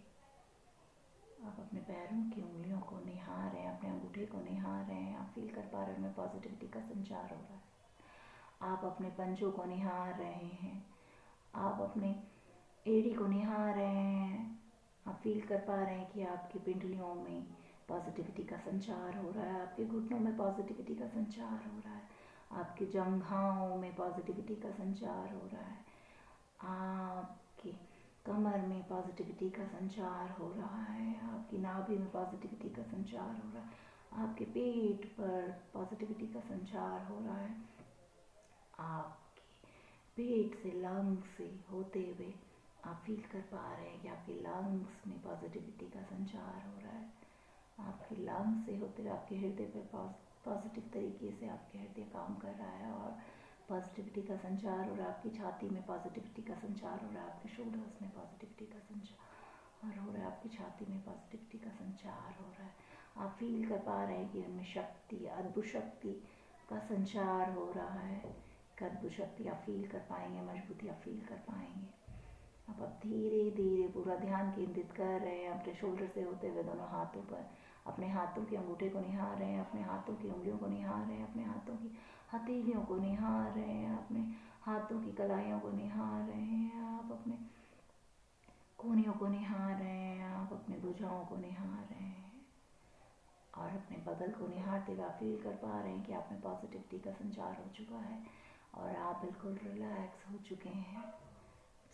आप अपने पैरों की उंगलियों को निहार रहे हैं, अपने अंगूठे को निहार रहे हैं। आप फील कर पा रहे हैं उनमें पॉजिटिविटी का संचार हो रहा है। आप अपने पंजों को निहार रहे हैं। आप अपने एड़ी को निहार रहे हैं। आप फील कर पा रहे हैं कि आपकी पिंडलियों में पॉजिटिविटी का संचार हो रहा है। आपके घुटनों में पॉजिटिविटी का संचार हो रहा है। आपके जंघाओं में पॉजिटिविटी का संचार हो रहा है। आपके कमर में पॉजिटिविटी का संचार हो रहा है। आपकी नाभि में पॉजिटिविटी का संचार हो रहा है। आपके पेट पर पॉजिटिविटी का संचार हो रहा है। आपके पेट से लंग्स से होते हुए आप फील कर पा रहे हैं कि आपके लंग्स में पॉजिटिविटी का संचार हो रहा है। आपके लंग्स से होते हुए आपके हृदय पर पॉजिटिव तरीके से आपके हृदय काम कर रहा है और पॉजिटिविटी का संचार हो रहा है। आपकी छाती में पॉजिटिविटी का संचार हो रहा है। आपके शोल्डर्स में पॉजिटिविटी का संचार हो रहा है। आपकी छाती में पॉजिटिविटी का संचार हो रहा है। आप फील कर पा रहे हैं कि उनमें शक्ति, अद्भुत शक्ति का संचार हो रहा है। अद्भुत शक्ति आप फील कर पाएंगे, मजबूती आप फील कर पाएंगे। अब आप धीरे धीरे पूरा ध्यान केंद्रित कर रहे हैं अपने शोल्डर से होते हुए दोनों हाथों पर। अपने हाथों के अंगूठे को निहार रहे हैं, अपने हाथों की उंगलियों को निहार रहे हैं, अपने हाथों की हथेलियों को निहार रहे हैं, अपने हाथों की कलाइयों को निहार रहे हैं। आप अपने कोहनियों को निहार रहे हैं। आप अपने भुजाओं को निहार रहे हैं और अपने बगल को निहारते हुए आप फील कर पा रहे हैं कि आप में पॉजिटिविटी का संचार हो चुका है और आप बिल्कुल रिलैक्स हो चुके हैं,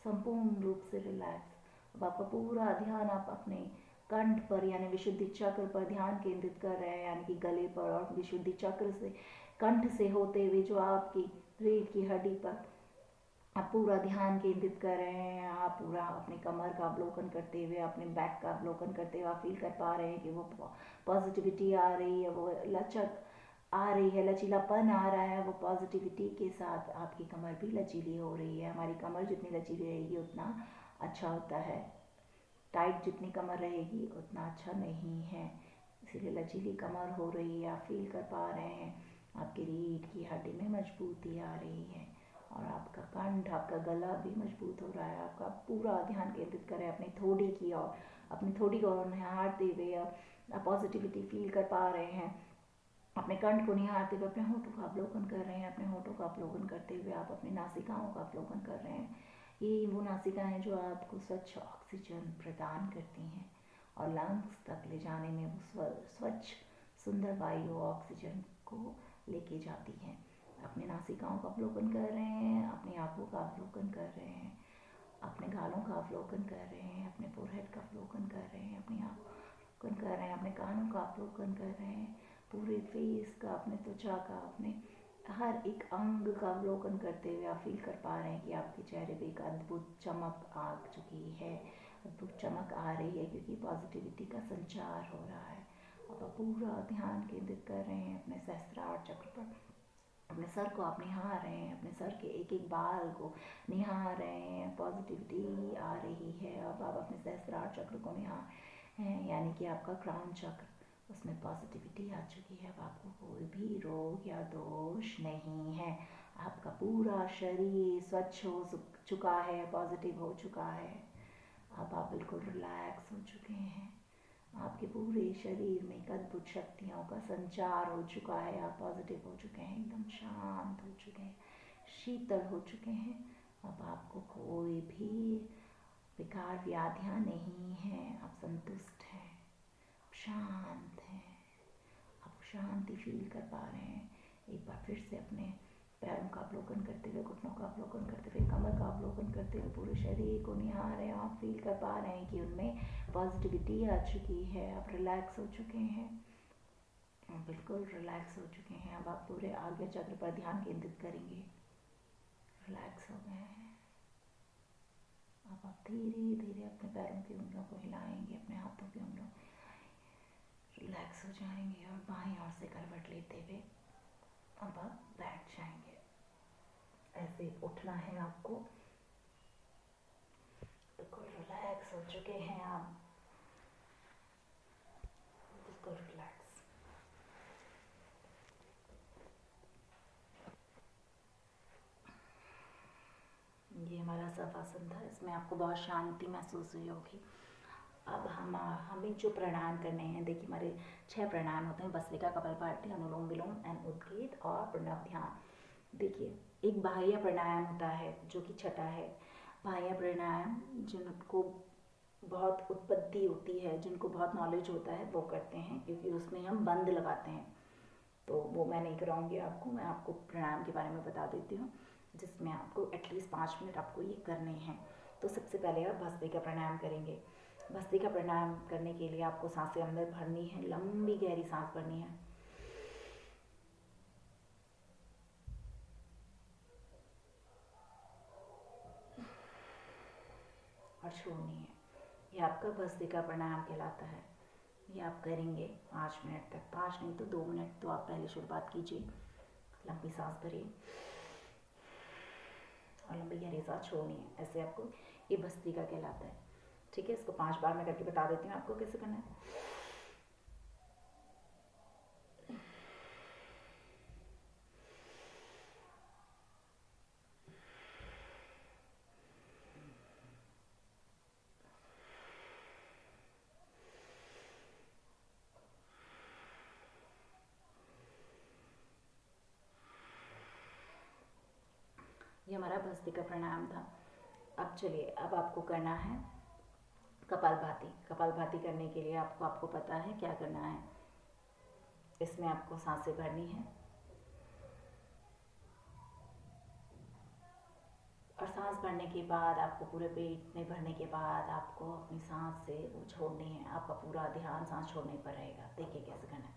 संपूर्ण रूप से रिलैक्स। अब आपका पूरा ध्यान आप अपने कंठ पर यानी विशुद्धि चक्र पर ध्यान केंद्रित कर रहे हैं, यानी कि गले पर, और विशुद्धि चक्र से कंठ से होते हुए जो आपकी रीढ़ की हड्डी पर आप पूरा ध्यान केंद्रित कर रहे हैं। आप पूरा अपने कमर का अवलोकन करते हुए, अपने बैक का अवलोकन करते हुए आप फील कर पा रहे हैं कि वो पॉजिटिविटी आ रही है, वो लचक आ रही है, लचीलापन आ रहा है। वो पॉजिटिविटी के साथ आपकी कमर भी लचीली हो रही है। हमारी कमर जितनी लचीली रहेगी उतना अच्छा होता है। टाइट जितनी कमर रहेगी उतना अच्छा नहीं है, इसीलिए लचीली कमर हो रही है। आप फील कर पा रहे हैं आपकी रीढ़ की हड्डी में मजबूती आ रही है और आपका कंठ, आपका गला भी मजबूत हो रहा है। आपका पूरा ध्यान केंद्रित करें अपनी थोड़ी की ओर, अपनी थोड़ी को निहारते हुए आप पॉजिटिविटी फील कर पा रहे हैं। अपने कंठ को निहारते हुए अपने होठों का अवलोकन कर रहे हैं। अपने होठों का अवलोकन करते हुए आप अपनी नासिकाओं का अवलोकन कर रहे हैं। ये वो नासिकाएं जो आपको स्वच्छ ऑक्सीजन प्रदान करती हैं और लंग्स तक ले जाने में वो स्वच्छ सुंदर वायु ऑक्सीजन को लेके जाती हैं। अपने नासिकाओं का अवलोकन कर रहे हैं, अपनी आंखों का अवलोकन कर रहे हैं, अपने गालों का अवलोकन कर रहे हैं, अपने फोरहेड का अवलोकन कर रहे हैं, अपनी आँखों का अवलोकन कर रहे हैं, अपने कानों का अवलोकन कर रहे हैं, पूरे फेस का, अपने त्वचा का, अपने हर एक अंग का अवलोकन करते हुए आप फील कर पा रहे हैं कि आपके चेहरे पे एक अद्भुत चमक आ चुकी है, अद्भुत चमक आ रही है, क्योंकि पॉजिटिविटी का संचार हो रहा है। अब आप पूरा ध्यान केंद्रित कर रहे हैं अपने सहस्त्रार चक्र पर। अपने सर को आप निहार रहे हैं, अपने सर के एक एक बाल को निहार रहे हैं। पॉजिटिविटी आ रही है। अब आप अपने सहस्त्रार चक्र को निहार हैं, यानी कि आपका क्राउन चक्र, उसमें पॉजिटिविटी आ चुकी है। अब आपको कोई भी रोग या दोष नहीं है। आपका पूरा शरीर स्वच्छ हो चुका है, पॉजिटिव हो चुका है। अब आप बिल्कुल रिलैक्स हो चुके हैं। आपके पूरे शरीर में एक अद्भुत शक्तियों का संचार हो चुका है। आप पॉजिटिव हो चुके हैं, एकदम शांत हो चुके हैं, शीतल हो चुके हैं। अब आपको कोई भी विकार व्याधियाँ नहीं हैं। आप संतुष्ट हैं, शांत हैं, आप शांति फील कर पा रहे हैं। एक बार फिर से अपने पैरों का अवलोकन करते हुए, घुटनों का अवलोकन करते हुए, कमर का अवलोकन करते हुए पूरे शरीर को निहार रहे हैं। आप फील कर पा रहे हैं कि उनमें पॉजिटिविटी आ चुकी है। आप रिलैक्स हो चुके हैं, बिल्कुल रिलैक्स हो चुके हैं। अब आप पूरे आज्ञा चक्र पर ध्यान केंद्रित करेंगे। रिलैक्स हो गए हैं। अब आप धीरे धीरे अपने पैरों की उंगलियों को हिलाएंगे, अपने हाथों की उंगलियों को रिलैक्स हो जाएंगे और बाईं ओर से करवट लेते हुए अब आप बैठ जाएंगे। ऐसे उठना है आपको। बिल्कुल रिलैक्स हो चुके हैं आप, बिल्कुल रिलैक्स। ये हमारा शवासन था, इसमें आपको बहुत शांति महसूस हुई होगी। अब हमें जो प्राणायाम करने हैं, देखिए हमारे 6 प्राणायाम होते हैं, भस्त्रिका, कपालभाति, अनुलोम विलोम एंड उद्गीत और प्रणव ध्यान। देखिए एक बाह्य प्राणायाम होता है जो कि छठा है। बाह्य प्राणायाम जिनको बहुत उत्पत्ति होती है, जिनको बहुत नॉलेज होता है, वो करते हैं, क्योंकि उसमें हम बंद लगाते हैं। तो वो मैं नहीं कराऊंगी आपको। मैं आपको प्राणायाम के बारे में बता देती हूँ, जिसमें आपको एटलीस्ट 5 मिनट आपको ये करने हैं। तो सबसे पहले आप भस्त्रिका प्राणायाम करेंगे। भस्त्रिका प्राणायाम करने के लिए आपको सांसें अंदर भरनी है, लंबी गहरी सांस भरनी है और छोड़नी है। ये आपका भस्त्रिका प्राणायाम कहलाता है। ये आप करेंगे 5 मिनट तक, 5 नहीं तो 2 मिनट तो आप पहले शुरुआत कीजिए। लंबी सांस भरिए और लंबी गहरी सांस छोड़नी है। ऐसे आपको ये भस्त्रिका कहलाता है। ठीक है, इसको 5 बार मैं करके बता देती हूँ आपको कैसे करना है। ये हमारा भस्त्रिका प्राणायाम था। अब चलिए, अब आपको करना है कपालभाति। कपालभाति करने के लिए आपको पता है क्या करना है। इसमें आपको सांसें भरनी है और सांस भरने के बाद आपको पूरे पेट में भरने के बाद आपको अपनी सांस से वो छोड़नी है। आपका पूरा ध्यान सांस छोड़ने पर रहेगा। देखिए कैसे करना है।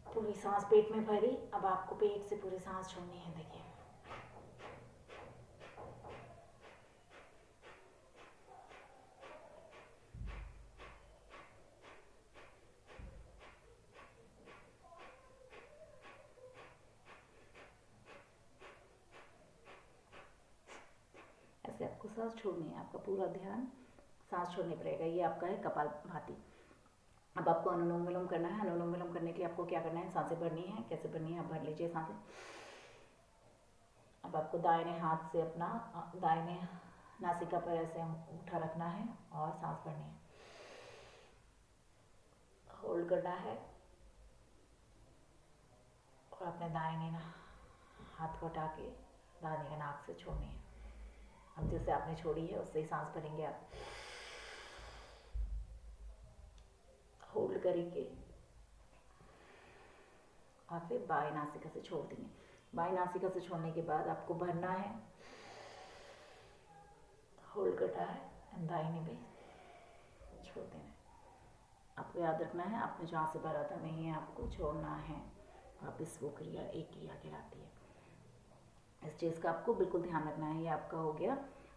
पूरी सांस पेट में भरी, अब आपको पेट से पूरी सांस छोड़नी है। देखिए ऐसे आपको सांस छोड़नी है। आपका पूरा ध्यान सांस छोड़ने पर रहेगा। ये आपका है कपालभाति। अब आपको अनुलोम विलोम करना है। अनुलोम विलोम करने के लिए आपको क्या करना है, सांसें भरनी है। कैसे भरनी है, आप भर लीजिए सांसें। अब आपको दाहिने हाथ से अपना दाहिने नासिका पर ऐसे अंगूठा रखना है और सांस भरनी है। होल्ड करना है और अपने दाहिने हाथ को हटा के दाहिने के नाक से छोड़नी है। अब जैसे आपने छोड़ी है उससे ही सांस भरेंगे आप। होल्ड करेंगे और फिर बाएं नासिका से छोड़ देंगे। बाएं नासिका से छोड़ने के बाद आपको भरना है, होल्ड करना है एंड दाहिने पे छोड़ देना है। आपको याद रखना है, आपने जहाँ से भरा था वहीं आपको छोड़ना है। वापस वो क्रिया एक क्रिया कहलाती है। इस चीज़ का आपको बिल्कुल ध्यान रखना है। ये आपका हो गया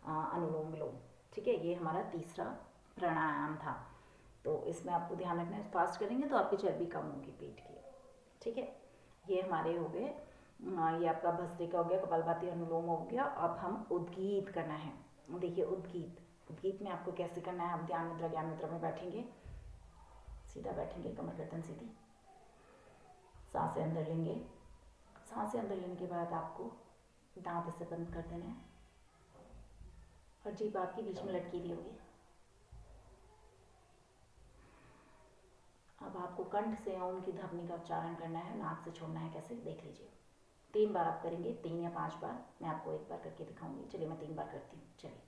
अनुलोम विलोम। ठीक है, ये हमारा तीसरा प्राणायाम था। तो इसमें आपको ध्यान रखना है, फास्ट करेंगे तो आपकी चर्बी कम होगी पेट की। ठीक है, ये हमारे हो गए। ये आपका भस्त्रिका हो गया, कपालभाति, अनुलोम हो गया। अब हम उद्गीत करना है। देखिए उद्गीत में आपको कैसे करना है। आप ध्यान मुद्रा ज्ञान मुद्रा में बैठेंगे, सीधा बैठेंगे, कमर गर्दन सीधी, सांसें अंदर लेंगे, सांसें अंदर लेने के बाद आपको दांत ऐसे बंद कर देना है और जीभ आपकी बीच में लटकी दी होगी। अब आपको कंठ से ओम की ध्वनि का उच्चारण करना है, नाक से छोड़ना है। कैसे, देख लीजिए। 3 बार आप करेंगे, 3 या 5 बार। मैं आपको 1 बार करके दिखाऊंगी। चलिए मैं 3 बार करती हूँ। चलिए।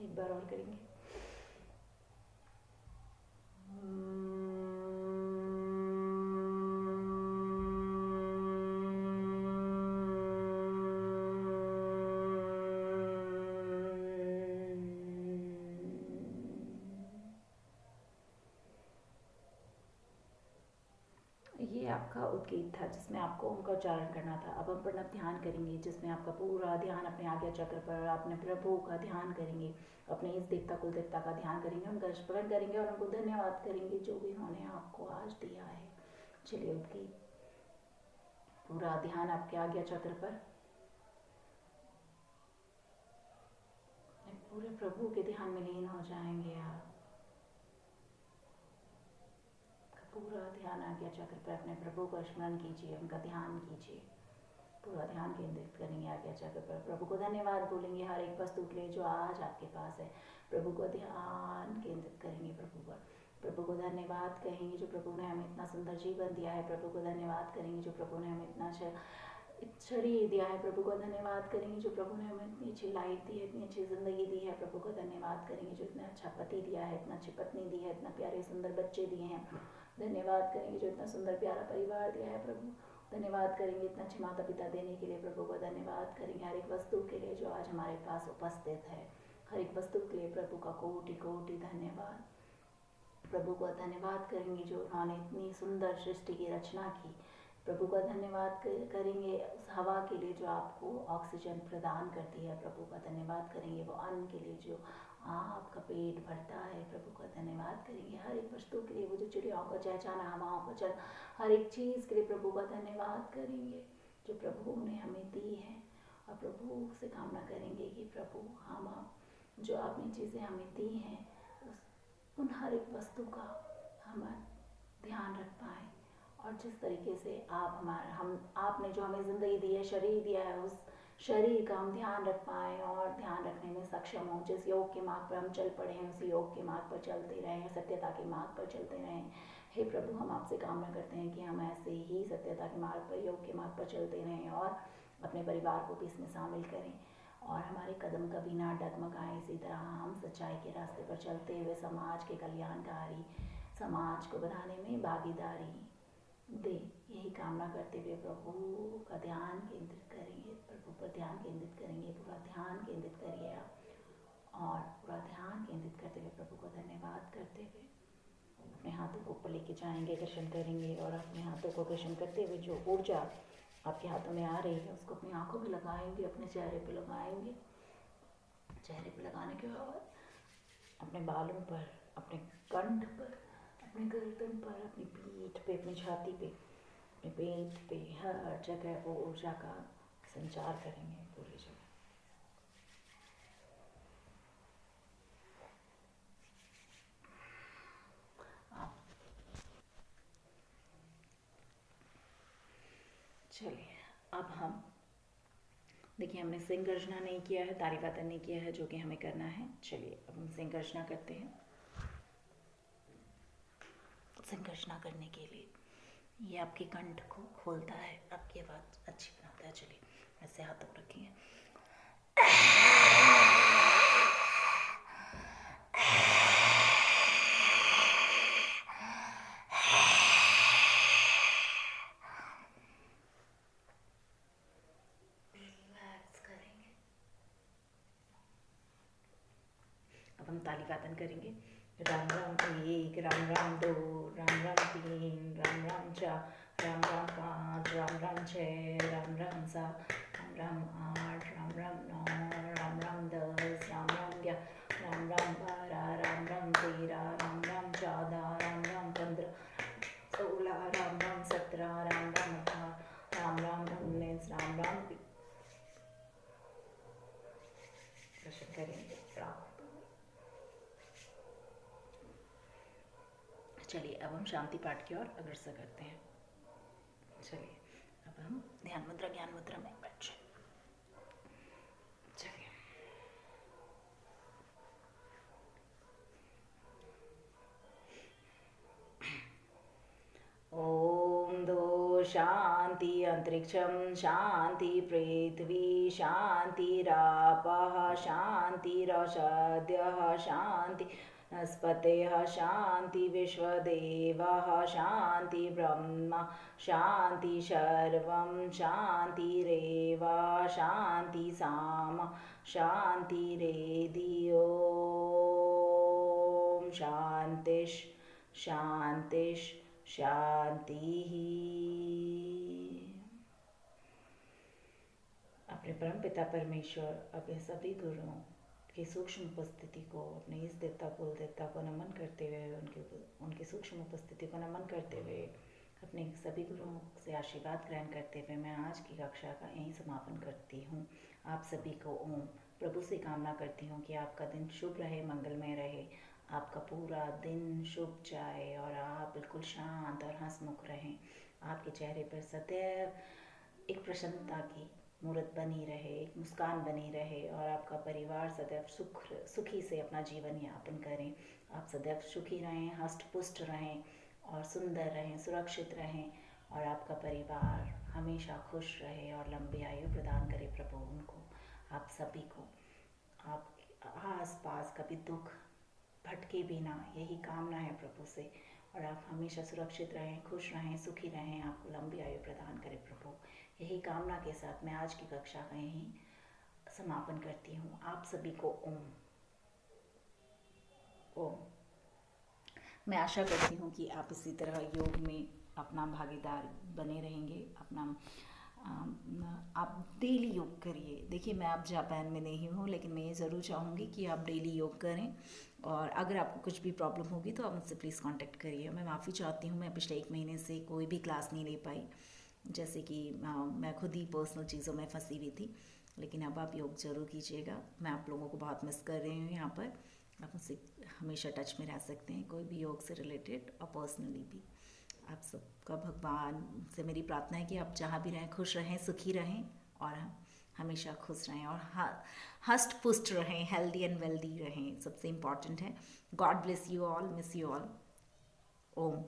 एक बार और करेंगे। ये आपका उद्गीत था जिसमें आपको ओम का उच्चारण करना था। अब हम प्रणव ध्यान करेंगे जिसमें आपका पूरा ध्यान अपने आज्ञा चक्र पर, अपने प्रभु का ध्यान करेंगे, अपने इस देवता कुल देवता का ध्यान करेंगे, उनका स्मरण करेंगे और उनको धन्यवाद करेंगे जो भी उन्होंने आपको आज दिया है। चलिए उद्गीत, पूरा ध्यान आपके आज्ञा चक्र पर, पूरे प्रभु के ध्यान में लीन हो जाएंगे आप। पूरा ध्यान आज्ञा चक्र पर अपने प्रभु का स्मरण कीजिए, उनका ध्यान कीजिए। पूरा ध्यान केंद्रित करेंगे आज्ञा चक्र पर। प्रभु को धन्यवाद बोलेंगे हर एक वस्तु के लिए जो आज आपके पास है। प्रभु को ध्यान केंद्रित करेंगे प्रभु पर। प्रभु को धन्यवाद कहेंगे जो प्रभु ने हमें इतना सुंदर जीवन दिया है। प्रभु को धन्यवाद करेंगे जो प्रभु ने हमें इतना शरीर दिया है। प्रभु को धन्यवाद करेंगे जो प्रभु ने हमें इतनी अच्छी लाइफ दी है, इतनी अच्छी ज़िंदगी दी है। प्रभु को धन्यवाद करेंगे जो इतना अच्छा पति दिया है, इतना अच्छी पत्नी दी है, इतना प्यारे सुंदर बच्चे दिए हैं। धन्यवाद करेंगे जो इतना सुंदर प्यारा परिवार दिया है। प्रभु धन्यवाद करेंगे इतना अच्छे माता पिता देने के लिए। प्रभु को धन्यवाद करेंगे हर एक वस्तु के लिए जो आज हमारे पास उपस्थित है। हर एक वस्तु के लिए प्रभु का कोटि कोटि धन्यवाद। प्रभु को धन्यवाद करेंगे जो उन्होंने इतनी सुंदर सृष्टि की रचना की। प्रभु का धन्यवाद करेंगे उस हवा के लिए जो आपको ऑक्सीजन प्रदान करती है। प्रभु का धन्यवाद करेंगे वो अन्न के लिए जो आपका पेट भरता है। प्रभु का धन्यवाद करेंगे हर एक वस्तु के लिए, वो जो चिड़ियाओं का चहचहाना, हवाओं का चल, हर एक चीज़ के लिए प्रभु का धन्यवाद करेंगे जो प्रभु ने हमें दी है। और प्रभु से कामना करेंगे कि प्रभु हम जो आपने चीज़ें हमें दी हैं उन हर एक वस्तु का हम ध्यान रख पाएँ। और जिस तरीके से आपने जो हमें ज़िंदगी दी है, शरीर दिया है, उस शरीर का हम ध्यान रख पाएँ और ध्यान रखने में सक्षम हों। जिस योग के मार्ग पर हम चल पड़े हैं उसी योग के मार्ग पर चलते रहें, सत्यता के मार्ग पर चलते रहें। हे प्रभु, हम आपसे कामना करते हैं कि हम ऐसे ही सत्यता के मार्ग पर, योग के मार्ग पर चलते रहें और अपने परिवार को भी इसमें शामिल करें और हमारे कदम कभी ना डगमगाएं। इसी तरह हम सच्चाई के रास्ते पर चलते हुए समाज के कल्याणकारी, समाज को बनाने में भागीदारी दे, यही कामना करते हुए प्रभु का ध्यान केंद्रित करेंगे। प्रभु पर ध्यान केंद्रित करेंगे। पूरा ध्यान केंद्रित करिए आप और पूरा ध्यान केंद्रित करते हुए प्रभु को धन्यवाद करते हुए अपने हाथों को ऊपर लेके जाएंगे, कृष्ण करेंगे और अपने हाथों को कृष्ण करते हुए जो ऊर्जा आपके हाथों में आ रही है उसको अपनी आंखों में लगाएंगे, अपने चेहरे पे लगाएंगे। चेहरे पे लगाने के बाद अपने बालों पर, अपने कंठ पर, अपने गर्दन पर, अपनी पीठ पे, अपनी छाती पे, अपने पेट पे, हर जगह वो ऊर्जा का संचार करेंगे पूरी जगह। चलिए अब हम देखिए, हमने सिंह गर्जना नहीं किया है, ताली वादन नहीं किया है, जो कि हमें करना है। चलिए अब हम सिंह गर्जना करते हैं। सिंह गर्जना करने के लिए ये आपके कंठ को खोलता है, आपकी आवाज़ अच्छी बनाता है। चलिए ऐसे हाथों को रखिए। अब हम ताली वादन करेंगे। राम राम एक, राम राम दो, राम राम तीन, राम राम चार, राम राम पाँच, राम राम छः, राम राम सात, राम राम आठ, राम राम नौ, राम राम 10, राम राम 11, राम राम 12, राम राम 13, राम राम 14, राम राम 15, 16, राम राम 17, राम राम 18, राम राम 19, राम राम दर्शन करेंगे। चलिए अब हम शांति पाठ की ओर अग्रसर करते हैं। चलिए अब हम ध्यान मुद्रा ज्ञान मुद्रा में बैठ जाए। चलिए ओम दो शांति अंतरिक्षम शांति पृथ्वी शांतिरापः शांतिरौषधयः शांति वनस्पतयः शांति विश्वदेवः शांति ब्रह्म शांति सर्वं शांतिरेव शांति साम शांतिरेधि ओम शांतिश शांतिश शांति ही। अपने परम पिता परमेश्वर अपने सभी गुरुओं की सूक्ष्म उपस्थिति को, अपने इस देवता कुल देवता को नमन करते हुए, उनकी सूक्ष्म उपस्थिति को नमन करते हुए, अपने सभी गुरुओं से आशीर्वाद ग्रहण करते हुए मैं आज की कक्षा का यहीं समापन करती हूँ। आप सभी को ओम प्रभु से कामना करती हूँ कि आपका दिन शुभ रहे, मंगलमय रहे, आपका पूरा दिन शुभ जाए और आप बिल्कुल शांत और हंसमुख रहें। आपके चेहरे पर सदैव एक प्रसन्नता की मूर्त बनी रहे, एक मुस्कान बनी रहे और आपका परिवार सदैव सुखी से अपना जीवन यापन करें। आप सदैव सुखी रहें, हष्ट पुष्ट रहें और सुंदर रहें, सुरक्षित रहें और आपका परिवार हमेशा खुश रहे और लंबी आयु प्रदान करे प्रभु उनको, आप सभी को। आप आस पास कभी दुख भटके भी ना, यही कामना है प्रभु से। और आप हमेशा सुरक्षित रहें, खुश रहें, सुखी रहें, आपको लंबी आयु प्रदान करे प्रभु। यही कामना के साथ मैं आज की कक्षा का यहीं समापन करती हूँ। आप सभी को ओम ओम। मैं आशा करती हूँ कि आप इसी तरह योग में अपना भागीदार बने रहेंगे। आप डेली योग करिए। देखिए मैं अब जापान में नहीं हूँ, लेकिन मैं ये ज़रूर चाहूँगी कि आप डेली योग करें और अगर आपको कुछ भी प्रॉब्लम होगी तो आप मुझसे प्लीज़ कांटेक्ट करिए। मैं माफ़ी चाहती हूँ, मैं पिछले 1 महीने से कोई भी क्लास नहीं ले पाई, जैसे कि मैं खुद ही पर्सनल चीज़ों में फंसी हुई थी। लेकिन अब आप योग ज़रूर कीजिएगा। मैं आप लोगों को बहुत मिस कर रही हूँ यहाँ पर। आप मुझसे हमेशा टच में रह सकते हैं, कोई भी योग से रिलेटेड और पर्सनली भी। आप सबका भगवान से मेरी प्रार्थना है कि आप जहाँ भी रहें खुश रहें, सुखी रहें और हमेशा खुश रहें और हष्ट पुष्ट रहें, हेल्दी एंड वेल्दी रहें, सबसे इम्पॉर्टेंट है। God bless you all, miss you all. Om.